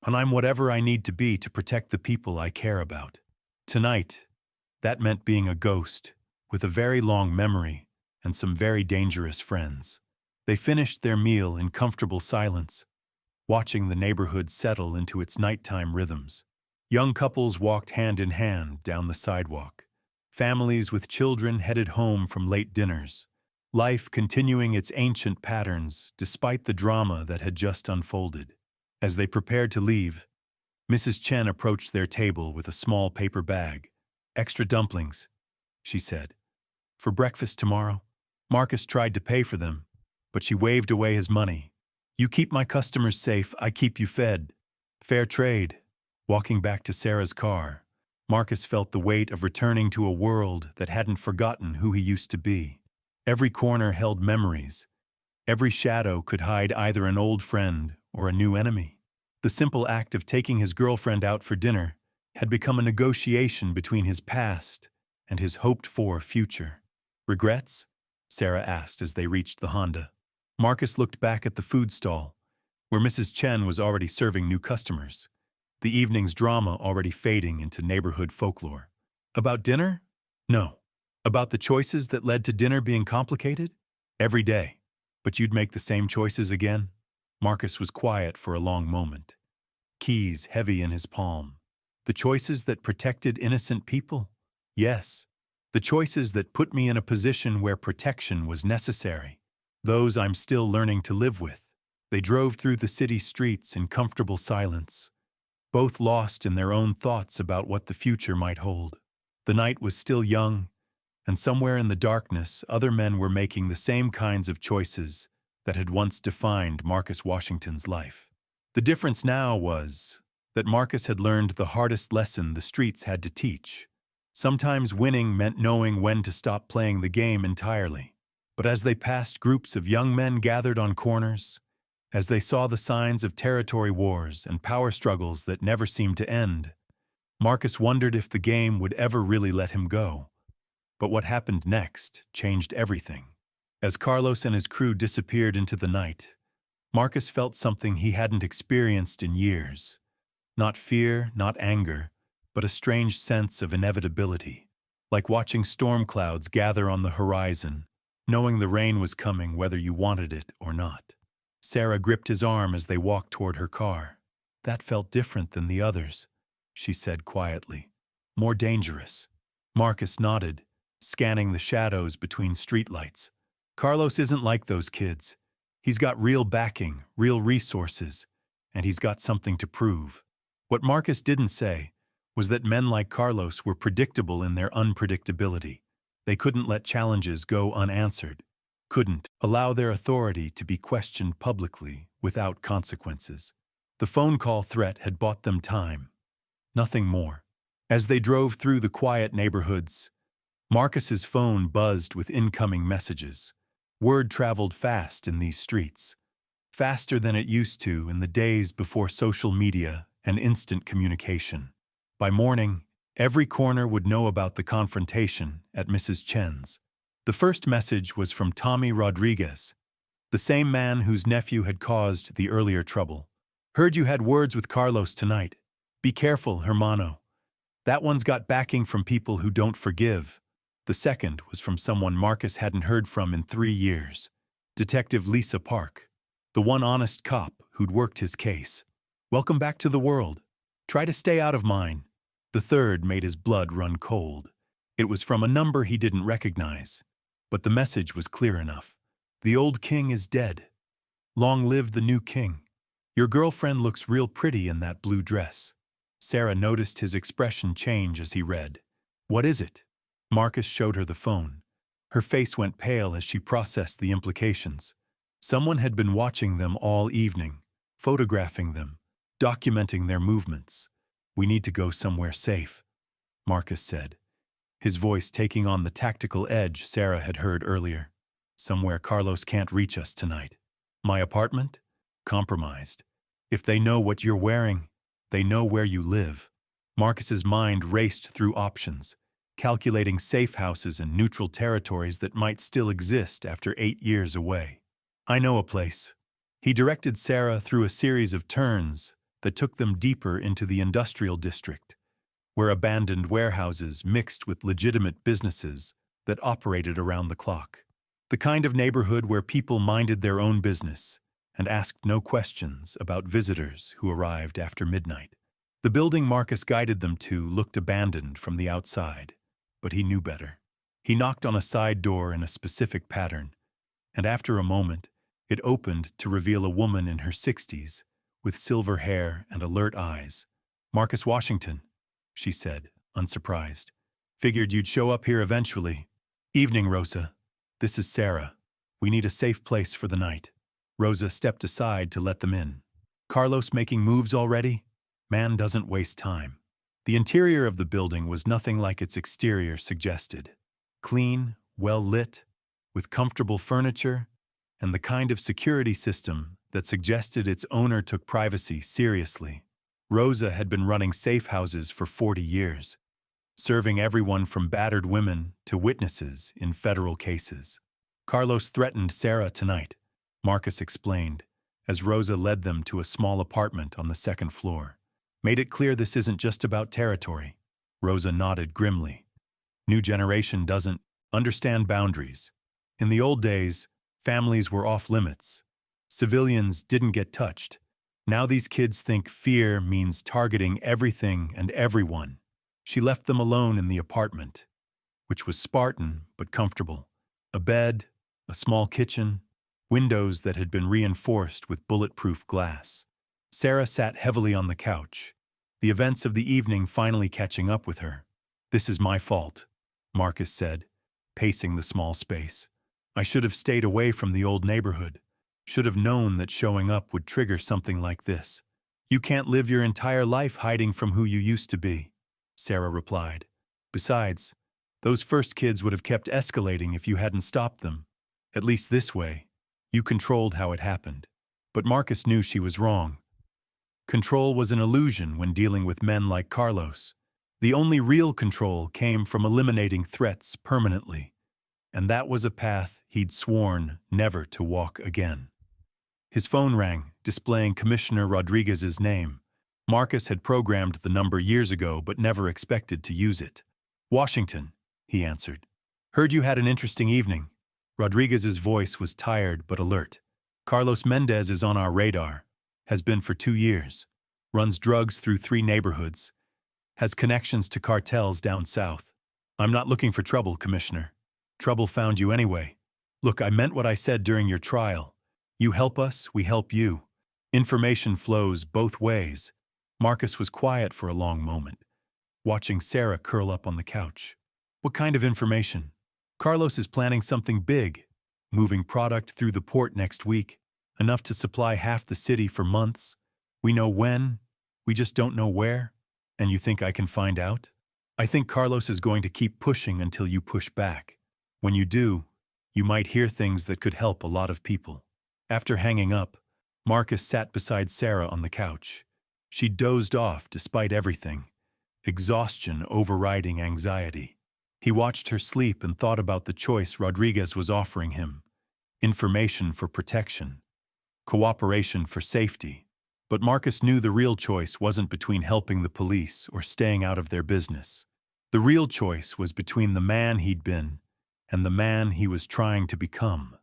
And I'm whatever I need to be to protect the people I care about. Tonight, that meant being a ghost, with a very long memory and some very dangerous friends. They finished their meal in comfortable silence, watching the neighborhood settle into its nighttime rhythms. Young couples walked hand in hand down the sidewalk. Families with children headed home from late dinners. Life continuing its ancient patterns despite the drama that had just unfolded. As they prepared to leave, Mrs. Chen approached their table with a small paper bag. Extra dumplings, she said. For breakfast tomorrow? Marcus tried to pay for them, but she waved away his money. You keep my customers safe, I keep you fed. Fair trade. Walking back to Sarah's car, Marcus felt the weight of returning to a world that hadn't forgotten who he used to be. Every corner held memories. Every shadow could hide either an old friend or a new enemy. The simple act of taking his girlfriend out for dinner had become a negotiation between his past and his hoped-for future. Regrets? Sarah asked as they reached the Honda. Marcus looked back at the food stall, where Mrs. Chen was already serving new customers, the evening's drama already fading into neighborhood folklore. About dinner? No. About the choices that led to dinner being complicated? Every day. But you'd make the same choices again? Marcus was quiet for a long moment, keys heavy in his palm. The choices that protected innocent people? Yes. The choices that put me in a position where protection was necessary. Those I'm still learning to live with. They drove through the city streets in comfortable silence, both lost in their own thoughts about what the future might hold. The night was still young, and somewhere in the darkness, other men were making the same kinds of choices that had once defined Marcus Washington's life. The difference now was that Marcus had learned the hardest lesson the streets had to teach. Sometimes winning meant knowing when to stop playing the game entirely. But as they passed groups of young men gathered on corners, as they saw the signs of territory wars and power struggles that never seemed to end, Marcus wondered if the game would ever really let him go. But what happened next changed everything. As Carlos and his crew disappeared into the night, Marcus felt something he hadn't experienced in years. Not fear, not anger, but a strange sense of inevitability, like watching storm clouds gather on the horizon, knowing the rain was coming whether you wanted it or not. Sarah gripped his arm as they walked toward her car. "That felt different than the others," she said quietly. "More dangerous." Marcus nodded, scanning the shadows between streetlights. "Carlos isn't like those kids. He's got real backing, real resources, and he's got something to prove." What Marcus didn't say was that men like Carlos were predictable in their unpredictability. They couldn't let challenges go unanswered, couldn't allow their authority to be questioned publicly without consequences. The phone call threat had bought them time, nothing more. As they drove through the quiet neighborhoods, Marcus's phone buzzed with incoming messages. Word traveled fast in these streets, faster than it used to in the days before social media and instant communication. By morning, every corner would know about the confrontation at Mrs. Chen's. The first message was from Tommy Rodriguez, the same man whose nephew had caused the earlier trouble. "Heard you had words with Carlos tonight. Be careful, hermano. That one's got backing from people who don't forgive." The second was from someone Marcus hadn't heard from in 3 years. Detective Lisa Park, the one honest cop who'd worked his case. "Welcome back to the world. Try to stay out of mine." The third made his blood run cold. It was from a number he didn't recognize, but the message was clear enough. "The old king is dead. Long live the new king. Your girlfriend looks real pretty in that blue dress." Sarah noticed his expression change as he read. "What is it?" Marcus showed her the phone. Her face went pale as she processed the implications. Someone had been watching them all evening, photographing them, documenting their movements. "We need to go somewhere safe," Marcus said, his voice taking on the tactical edge Sarah had heard earlier. "Somewhere Carlos can't reach us tonight." "My apartment? Compromised. If they know what you're wearing, they know where you live." Marcus's mind raced through options, calculating safe houses and neutral territories that might still exist after 8 years away. "I know a place." He directed Sarah through a series of turns that took them deeper into the industrial district, where abandoned warehouses mixed with legitimate businesses that operated around the clock. The kind of neighborhood where people minded their own business and asked no questions about visitors who arrived after midnight. The building Marcus guided them to looked abandoned from the outside, but he knew better. He knocked on a side door in a specific pattern, and after a moment, it opened to reveal a woman in her 60s, with silver hair and alert eyes. "Marcus Washington," she said, unsurprised. "Figured you'd show up here eventually." "Evening, Rosa. This is Sarah. We need a safe place for the night." Rosa stepped aside to let them in. "Carlos making moves already? Man doesn't waste time." The interior of the building was nothing like its exterior suggested. Clean, well lit, with comfortable furniture, and the kind of security system that suggested its owner took privacy seriously. Rosa had been running safe houses for 40 years, serving everyone from battered women to witnesses in federal cases. "Carlos threatened Sarah tonight," Marcus explained, as Rosa led them to a small apartment on the second floor. "Made it clear this isn't just about territory. Rosa nodded grimly. New generation doesn't understand boundaries. In the old days, families were off limits. Civilians didn't get touched. Now these kids think fear means targeting everything and everyone. She left them alone in the apartment, which was Spartan but comfortable. A bed, a small kitchen, windows that had been reinforced with bulletproof glass. Sarah sat heavily on the couch, the events of the evening finally catching up with her. "This is my fault," Marcus said, pacing the small space. "I should have stayed away from the old neighborhood. Should have known that showing up would trigger something like this." "You can't live your entire life hiding from who you used to be," Sarah replied. "Besides, those first kids would have kept escalating if you hadn't stopped them. At least this way, you controlled how it happened." But Marcus knew she was wrong. Control was an illusion when dealing with men like Carlos. The only real control came from eliminating threats permanently, and that was a path he'd sworn never to walk again. His phone rang, displaying Commissioner Rodriguez's name. Marcus had programmed the number years ago but never expected to use it. "Washington," he answered. "Heard you had an interesting evening." Rodriguez's voice was tired but alert. "Carlos Mendez is on our radar. Has been for 2 years. Runs drugs through 3 neighborhoods. Has connections to cartels down south. I'm not looking for trouble, Commissioner. Trouble found you anyway. Look, I meant what I said during your trial. You help us, we help you. Information flows both ways." Marcus was quiet for a long moment, watching Sarah curl up on the couch. "What kind of information?" "Carlos is planning something big. Moving product through the port next week. Enough to supply half the city for months. We know when, we just don't know where. And you think I can find out?" "I think Carlos is going to keep pushing until you push back. When you do, you might hear things that could help a lot of people." After hanging up, Marcus sat beside Sarah on the couch. She dozed off despite everything, exhaustion overriding anxiety. He watched her sleep and thought about the choice Rodriguez was offering him: information for protection, cooperation for safety. But Marcus knew the real choice wasn't between helping the police or staying out of their business. The real choice was between the man he'd been and the man he was trying to become.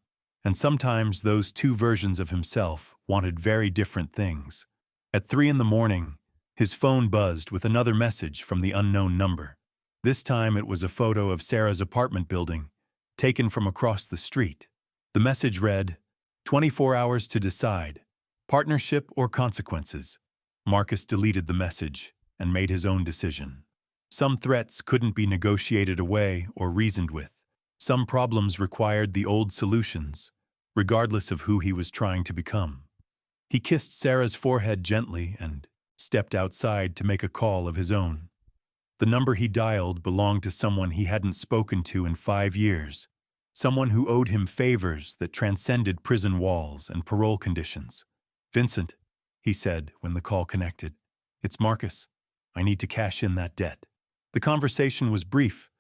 And sometimes those two versions of himself wanted very different things. At 3 a.m, his phone buzzed with another message from the unknown number. This time it was a photo of Sarah's apartment building, taken from across the street. The message read, "24 hours to decide. Partnership or consequences." Marcus deleted the message and made his own decision. Some threats couldn't be negotiated away or reasoned with. Some problems required the old solutions, regardless of who he was trying to become. He kissed Sarah's forehead gently and stepped outside to make a call of his own. The number he dialed belonged to someone he hadn't spoken to in 5 years, someone who owed him favors that transcended prison walls and parole conditions. "Vincent," he said when the call connected. "It's Marcus. I need to cash in that debt." The conversation was brief,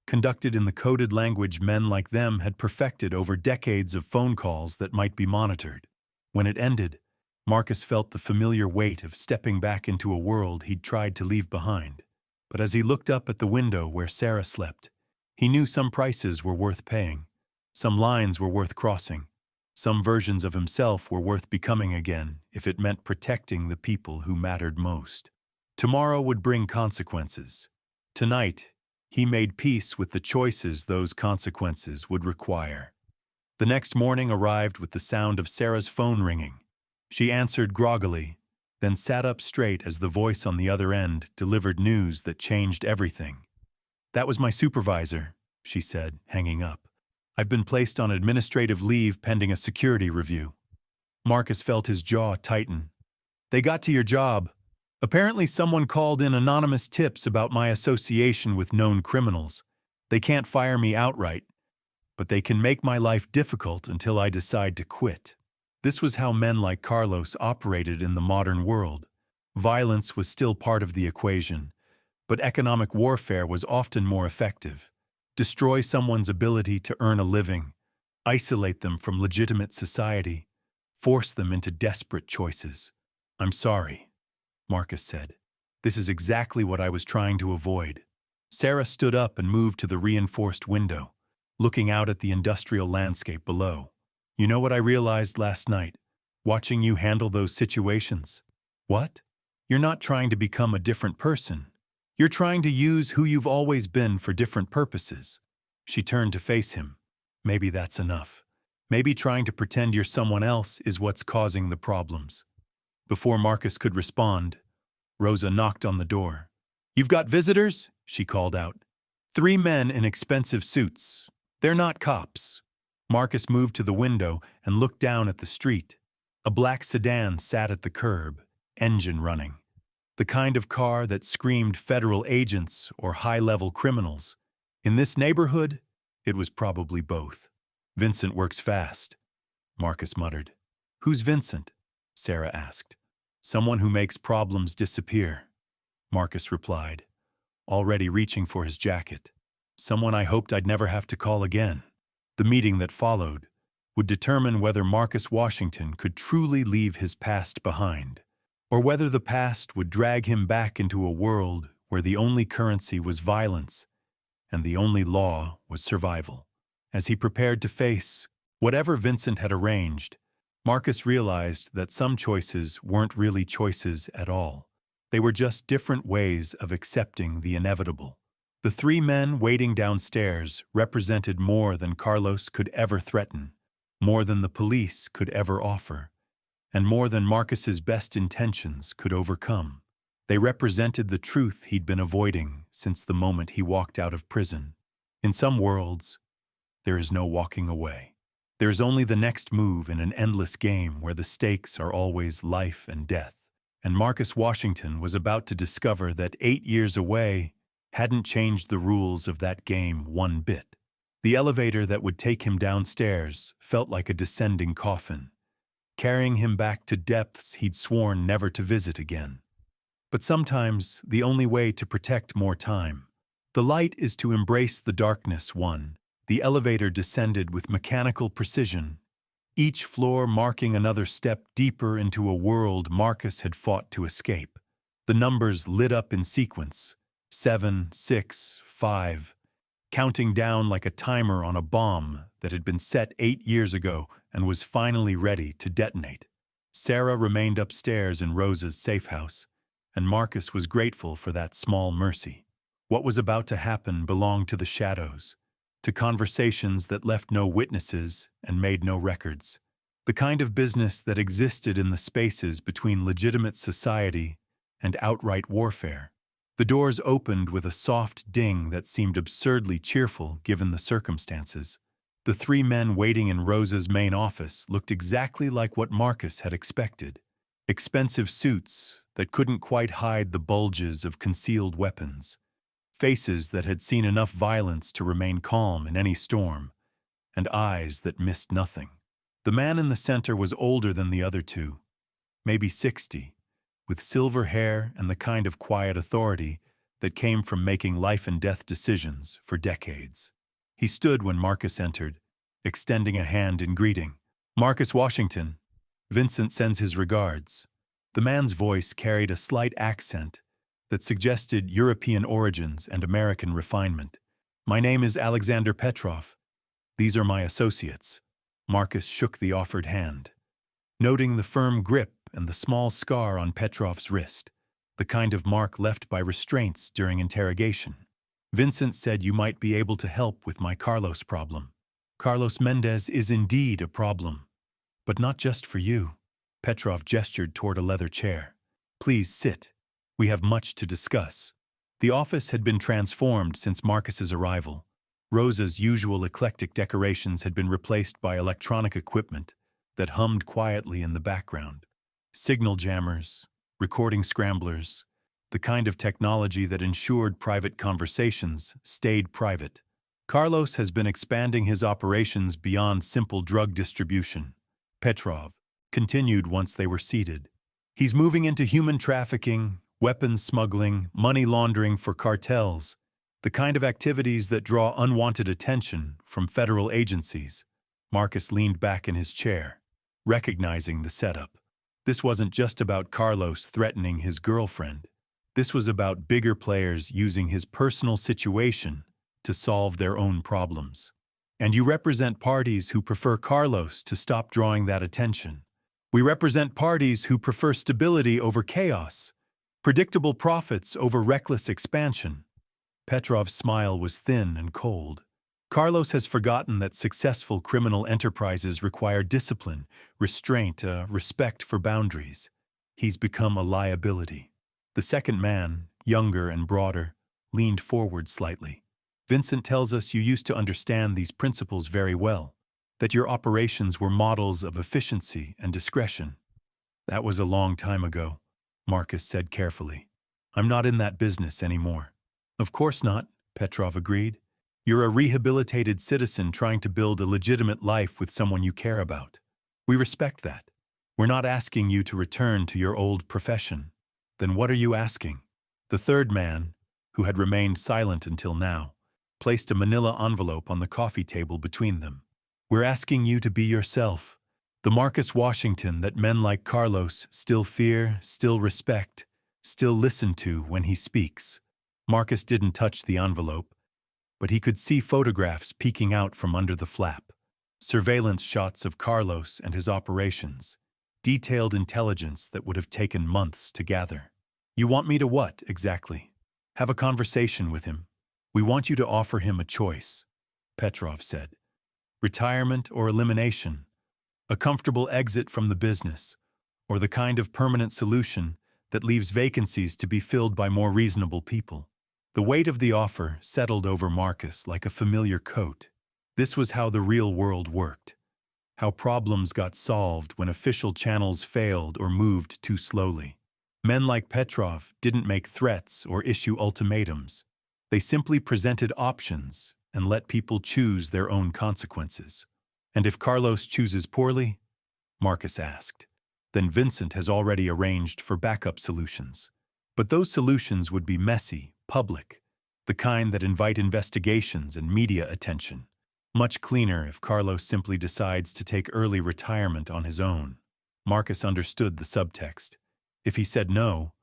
conducted in the coded language men like them had perfected over decades of phone calls that might be monitored. When it ended, Marcus felt the familiar weight of stepping back into a world he'd tried to leave behind. But as he looked up at the window where Sarah slept, he knew some prices were worth paying, some lines were worth crossing, some versions of himself were worth becoming again if it meant protecting the people who mattered most. Tomorrow would bring consequences. Tonight, he made peace with the choices those consequences would require. The next morning arrived with the sound of Sarah's phone ringing. She answered groggily, then sat up straight as the voice on the other end delivered news that changed everything. "That was my supervisor," she said, hanging up. "I've been placed on administrative leave pending a security review." Marcus felt his jaw tighten. "They got to your job. Apparently someone called in anonymous tips about my association with known criminals. They can't fire me outright, but they can make my life difficult until I decide to quit." This was how men like Carlos operated in the modern world. Violence was still part of the equation, but economic warfare was often more effective. Destroy someone's ability to earn a living, isolate them from legitimate society, force them into desperate choices. "I'm sorry," Marcus said. This is exactly what I was trying to avoid. Sarah stood up and moved to the reinforced window, looking out at the industrial landscape below. You know what I realized last night, watching you handle those situations? What? You're not trying to become a different person. You're trying to use who you've always been for different purposes. She turned to face him. Maybe that's enough. Maybe trying to pretend you're someone else is what's causing the problems. Before Marcus could respond, Rosa knocked on the door. "You've got visitors?" she called out. "3 men in expensive suits. They're not cops." Marcus moved to the window and looked down at the street. A black sedan sat at the curb, engine running. The kind of car that screamed federal agents or high-level criminals. In this neighborhood, it was probably both. "Vincent works fast," Marcus muttered. "Who's Vincent?" Sarah asked. "Someone who makes problems disappear," Marcus replied, already reaching for his jacket. "Someone I hoped I'd never have to call again." The meeting that followed would determine whether Marcus Washington could truly leave his past behind, or whether the past would drag him back into a world where the only currency was violence and the only law was survival. As he prepared to face whatever Vincent had arranged, Marcus realized that some choices weren't really choices at all. They were just different ways of accepting the inevitable. The 3 men waiting downstairs represented more than Carlos could ever threaten, more than the police could ever offer, and more than Marcus's best intentions could overcome. They represented the truth he'd been avoiding since the moment he walked out of prison. In some worlds, there is no walking away. There is only the next move in an endless game where the stakes are always life and death. And Marcus Washington was about to discover that 8 years away hadn't changed the rules of that game one bit. The elevator that would take him downstairs felt like a descending coffin, carrying him back to depths he'd sworn never to visit again. But sometimes the only way to protect more time. The light is to embrace the darkness. The elevator descended with mechanical precision, each floor marking another step deeper into a world Marcus had fought to escape. The numbers lit up in sequence, 7, 6, 5, counting down like a timer on a bomb that had been set 8 years ago and was finally ready to detonate. Sarah remained upstairs in Rosa's safe house, and Marcus was grateful for that small mercy. What was about to happen belonged to the shadows, to conversations that left no witnesses and made no records, the kind of business that existed in the spaces between legitimate society and outright warfare. The doors opened with a soft ding that seemed absurdly cheerful given the circumstances. The 3 men waiting in Rosa's main office looked exactly like what Marcus had expected. Expensive suits that couldn't quite hide the bulges of concealed weapons. Faces that had seen enough violence to remain calm in any storm, and eyes that missed nothing. The man in the center was older than the other 2, maybe 60, with silver hair and the kind of quiet authority that came from making life-and-death decisions for decades. He stood when Marcus entered, extending a hand in greeting. "Marcus Washington, Vincent sends his regards." The man's voice carried a slight accent that suggested European origins and American refinement. "My name is Alexander Petrov. These are my associates." Marcus shook the offered hand, noting the firm grip and the small scar on Petrov's wrist, the kind of mark left by restraints during interrogation. "Vincent said you might be able to help with my Carlos problem." "Carlos Mendez is indeed a problem, but not just for you." Petrov gestured toward a leather chair. "Please sit. We have much to discuss." The office had been transformed since Marcus's arrival. Rosa's usual eclectic decorations had been replaced by electronic equipment that hummed quietly in the background. Signal jammers, recording scramblers, the kind of technology that ensured private conversations stayed private. "Carlos has been expanding his operations beyond simple drug distribution," Petrov continued once they were seated. "He's moving into human trafficking, weapons smuggling, money laundering for cartels, the kind of activities that draw unwanted attention from federal agencies." Marcus leaned back in his chair, recognizing the setup. This wasn't just about Carlos threatening his girlfriend. This was about bigger players using his personal situation to solve their own problems. And you represent parties who prefer Carlos to stop drawing that attention. We represent parties who prefer stability over chaos, predictable profits over reckless expansion. Petrov's smile was thin and cold. Carlos has forgotten that successful criminal enterprises require discipline, restraint, respect for boundaries. He's become a liability. The second man, younger and broader, leaned forward slightly. Vincent tells us you used to understand these principles very well, that your operations were models of efficiency and discretion. That was a long time ago, Marcus said carefully. I'm not in that business anymore. Of course not, Petrov agreed. You're a rehabilitated citizen trying to build a legitimate life with someone you care about. We respect that. We're not asking you to return to your old profession. Then what are you asking? The third man, who had remained silent until now, placed a manila envelope on the coffee table between them. We're asking you to be yourself, the Marcus Washington that men like Carlos still fear, still respect, still listen to when he speaks. Marcus didn't touch the envelope, but he could see photographs peeking out from under the flap. Surveillance shots of Carlos and his operations. Detailed intelligence that would have taken months to gather. You want me to what, exactly? Have a conversation with him. We want you to offer him a choice, Petrov said. Retirement or elimination. A comfortable exit from the business, or the kind of permanent solution that leaves vacancies to be filled by more reasonable people. The weight of the offer settled over Marcus like a familiar coat. This was how the real world worked. How problems got solved when official channels failed or moved too slowly. Men like Petrov didn't make threats or issue ultimatums. They simply presented options and let people choose their own consequences. And if Carlos chooses poorly, Marcus asked, then Vincent has already arranged for backup solutions. But those solutions would be messy, public, the kind that invite investigations and media attention. Much cleaner if Carlos simply decides to take early retirement on his own. Marcus understood the subtext. If he said no,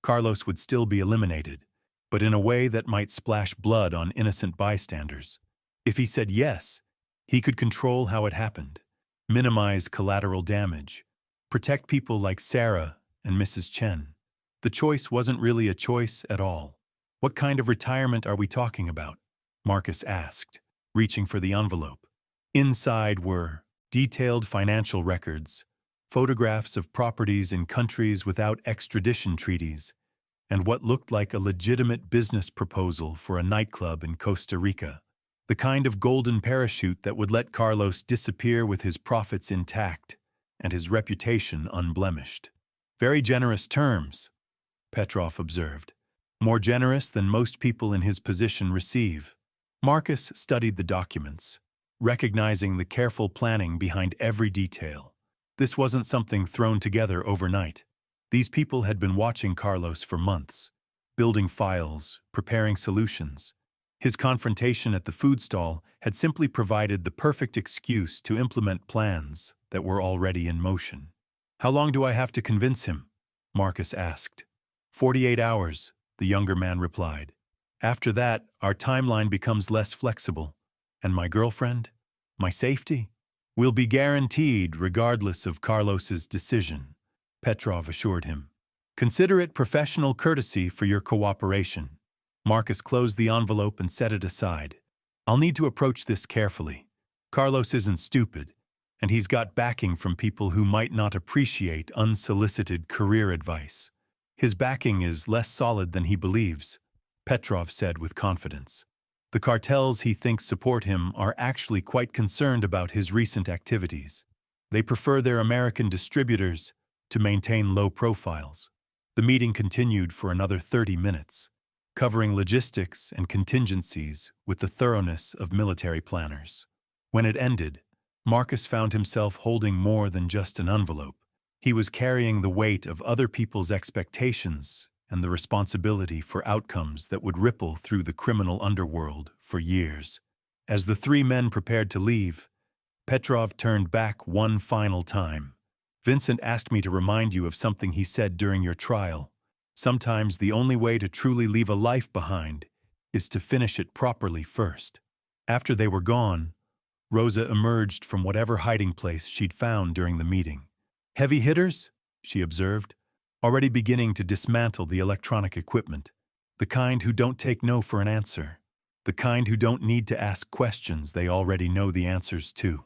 Carlos would still be eliminated, but in a way that might splash blood on innocent bystanders. If he said yes, he could control how it happened, minimize collateral damage, protect people like Sarah and Mrs. Chen. The choice wasn't really a choice at all. What kind of retirement are we talking about? Marcus asked, reaching for the envelope. Inside were detailed financial records, photographs of properties in countries without extradition treaties, and what looked like a legitimate business proposal for a nightclub in Costa Rica. The kind of golden parachute that would let Carlos disappear with his profits intact and his reputation unblemished. Very generous terms, Petrov observed. More generous than most people in his position receive. Marcus studied the documents, recognizing the careful planning behind every detail. This wasn't something thrown together overnight. These people had been watching Carlos for months, building files, preparing solutions. His confrontation at the food stall had simply provided the perfect excuse to implement plans that were already in motion. How long do I have to convince him? Marcus asked. 48 hours, the younger man replied. After that, our timeline becomes less flexible. And my girlfriend? My safety? Will be guaranteed regardless of Carlos's decision, Petrov assured him. Consider it professional courtesy for your cooperation. Marcus closed the envelope and set it aside. I'll need to approach this carefully. Carlos isn't stupid, and he's got backing from people who might not appreciate unsolicited career advice. His backing is less solid than he believes, Petrov said with confidence. The cartels he thinks support him are actually quite concerned about his recent activities. They prefer their American distributors to maintain low profiles. The meeting continued for another 30 minutes, covering logistics and contingencies with the thoroughness of military planners. When it ended, Marcus found himself holding more than just an envelope. He was carrying the weight of other people's expectations and the responsibility for outcomes that would ripple through the criminal underworld for years. As the three men prepared to leave, Petrov turned back one final time. Vincent asked me to remind you of something he said during your trial. Sometimes the only way to truly leave a life behind is to finish it properly first. After they were gone, Rosa emerged from whatever hiding place she'd found during the meeting. Heavy hitters, she observed, already beginning to dismantle the electronic equipment. The kind who don't take no for an answer. The kind who don't need to ask questions they already know the answers to,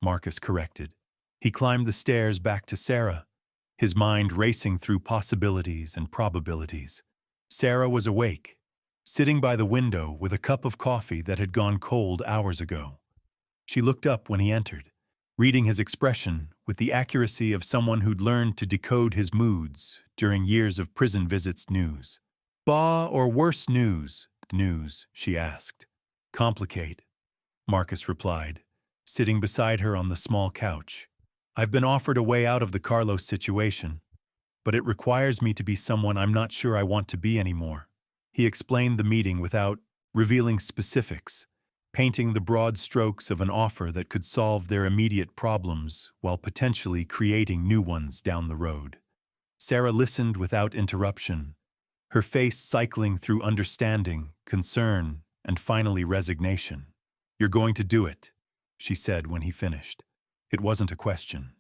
Marcus corrected. He climbed the stairs back to Sarah, his mind racing through possibilities and probabilities. Sarah was awake, sitting by the window with a cup of coffee that had gone cold hours ago. She looked up when he entered, reading his expression with the accuracy of someone who'd learned to decode his moods during years of prison visits news. Bah or worse news, she asked. Complicate, Marcus replied, sitting beside her on the small couch. I've been offered a way out of the Carlos situation, but it requires me to be someone I'm not sure I want to be anymore. He explained the meeting without revealing specifics, painting the broad strokes of an offer that could solve their immediate problems while potentially creating new ones down the road. Sarah listened without interruption, her face cycling through understanding, concern, and finally resignation. You're going to do it, she said when he finished. It wasn't a question.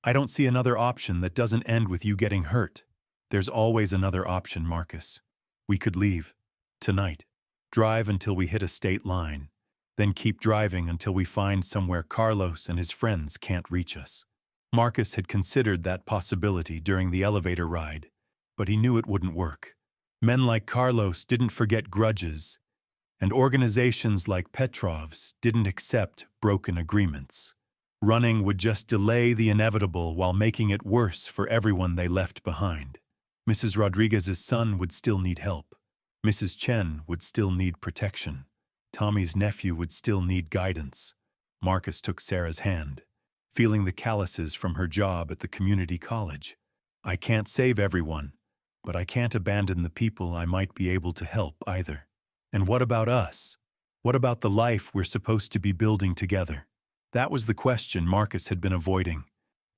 I don't see another option that doesn't end with you getting hurt. There's always another option, Marcus. We could leave. Tonight. Drive until we hit a state line. Then keep driving until we find somewhere Carlos and his friends can't reach us. Marcus had considered that possibility during the elevator ride, but he knew it wouldn't work. Men like Carlos didn't forget grudges, and organizations like Petrov's didn't accept broken agreements. Running would just delay the inevitable while making it worse for everyone they left behind. Mrs. Rodriguez's son would still need help. Mrs. Chen would still need protection. Tommy's nephew would still need guidance. Marcus took Sarah's hand, feeling the calluses from her job at the community college. I can't save everyone, but I can't abandon the people I might be able to help either. And what about us? What about the life we're supposed to be building together? That was the question Marcus had been avoiding,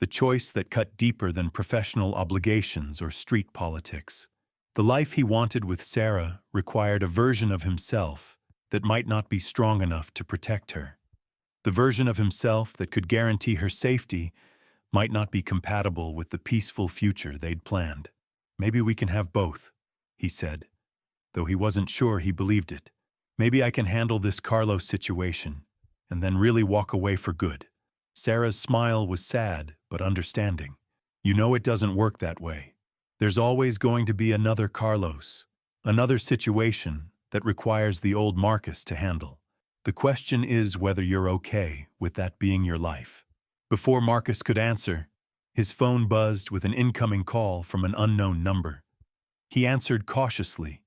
the choice that cut deeper than professional obligations or street politics. The life he wanted with Sarah required a version of himself that might not be strong enough to protect her. The version of himself that could guarantee her safety might not be compatible with the peaceful future they'd planned. Maybe we can have both, he said, though he wasn't sure he believed it. Maybe I can handle this Carlos situation and then really walk away for good. Sarah's smile was sad but understanding. You know it doesn't work that way. There's always going to be another Carlos, another situation that requires the old Marcus to handle. The question is whether you're okay with that being your life. Before Marcus could answer, his phone buzzed with an incoming call from an unknown number. He answered cautiously,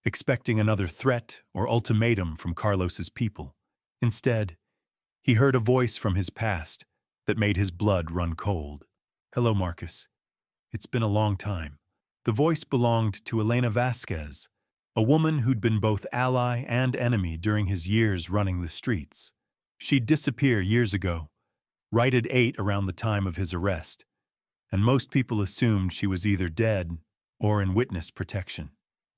expecting another threat or ultimatum from Carlos's people. Instead, he heard a voice from his past that made his blood run cold. Hello, Marcus. It's been a long time. The voice belonged to Elena Vasquez, a woman who'd been both ally and enemy during his years running the streets. She'd disappear years ago, right at 8 around the time of his arrest, and most people assumed she was either dead or in witness protection.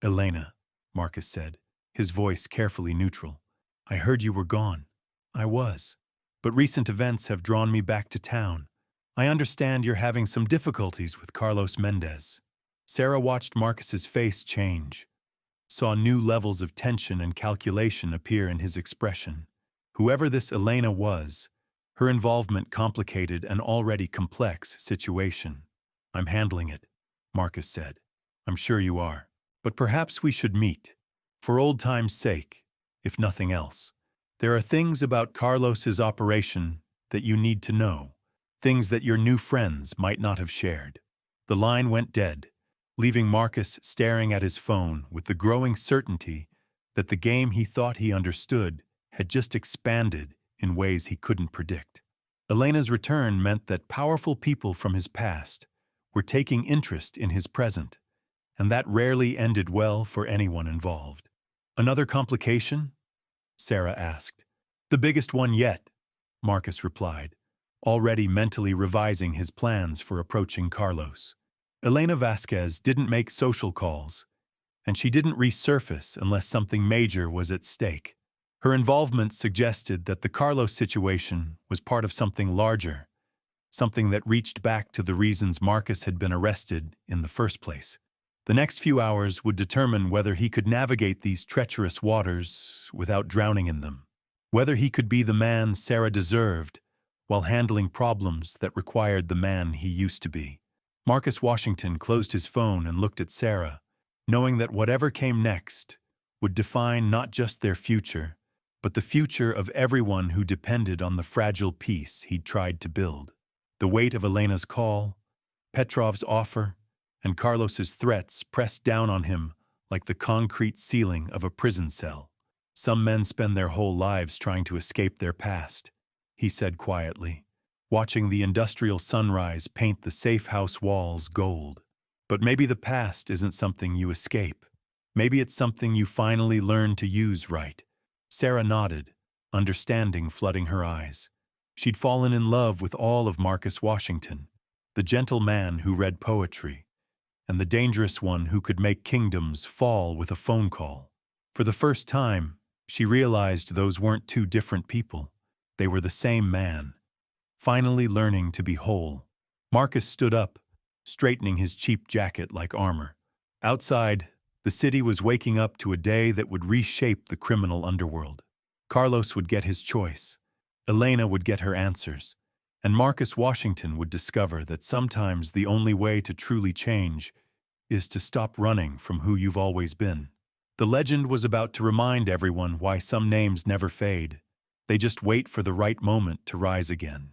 Elena, Marcus said, his voice carefully neutral. I heard you were gone. I was. But recent events have drawn me back to town. I understand you're having some difficulties with Carlos Mendez. Sarah watched Marcus's face change, saw new levels of tension and calculation appear in his expression. Whoever this Elena was, her involvement complicated an already complex situation. I'm handling it, Marcus said. I'm sure you are. But perhaps we should meet. For old time's sake, if nothing else. There are things about Carlos's operation that you need to know, things that your new friends might not have shared. The line went dead, leaving Marcus staring at his phone with the growing certainty that the game he thought he understood had just expanded in ways he couldn't predict. Elena's return meant that powerful people from his past were taking interest in his present, and that rarely ended well for anyone involved. Another complication? Sarah asked. The biggest one yet, Marcus replied, already mentally revising his plans for approaching Carlos. Elena Vasquez didn't make social calls, and she didn't resurface unless something major was at stake. Her involvement suggested that the Carlos situation was part of something larger, something that reached back to the reasons Marcus had been arrested in the first place. The next few hours would determine whether he could navigate these treacherous waters without drowning in them, whether he could be the man Sarah deserved while handling problems that required the man he used to be. Marcus Washington closed his phone and looked at Sarah, knowing that whatever came next would define not just their future, but the future of everyone who depended on the fragile peace he'd tried to build. The weight of Elena's call, Petrov's offer, and Carlos's threats pressed down on him like the concrete ceiling of a prison cell. Some men spend their whole lives trying to escape their past, he said quietly, watching the industrial sunrise paint the safe house walls gold. But maybe the past isn't something you escape. Maybe it's something you finally learn to use right. Sarah nodded, understanding flooding her eyes. She'd fallen in love with all of Marcus Washington, the gentle man who read poetry, and the dangerous one who could make kingdoms fall with a phone call. For the first time, she realized those weren't two different people. They were the same man, finally learning to be whole. Marcus stood up, straightening his cheap jacket like armor. Outside, the city was waking up to a day that would reshape the criminal underworld. Carlos would get his choice, Elena would get her answers, and Marcus Washington would discover that sometimes the only way to truly change is to stop running from who you've always been. The legend was about to remind everyone why some names never fade. They just wait for the right moment to rise again.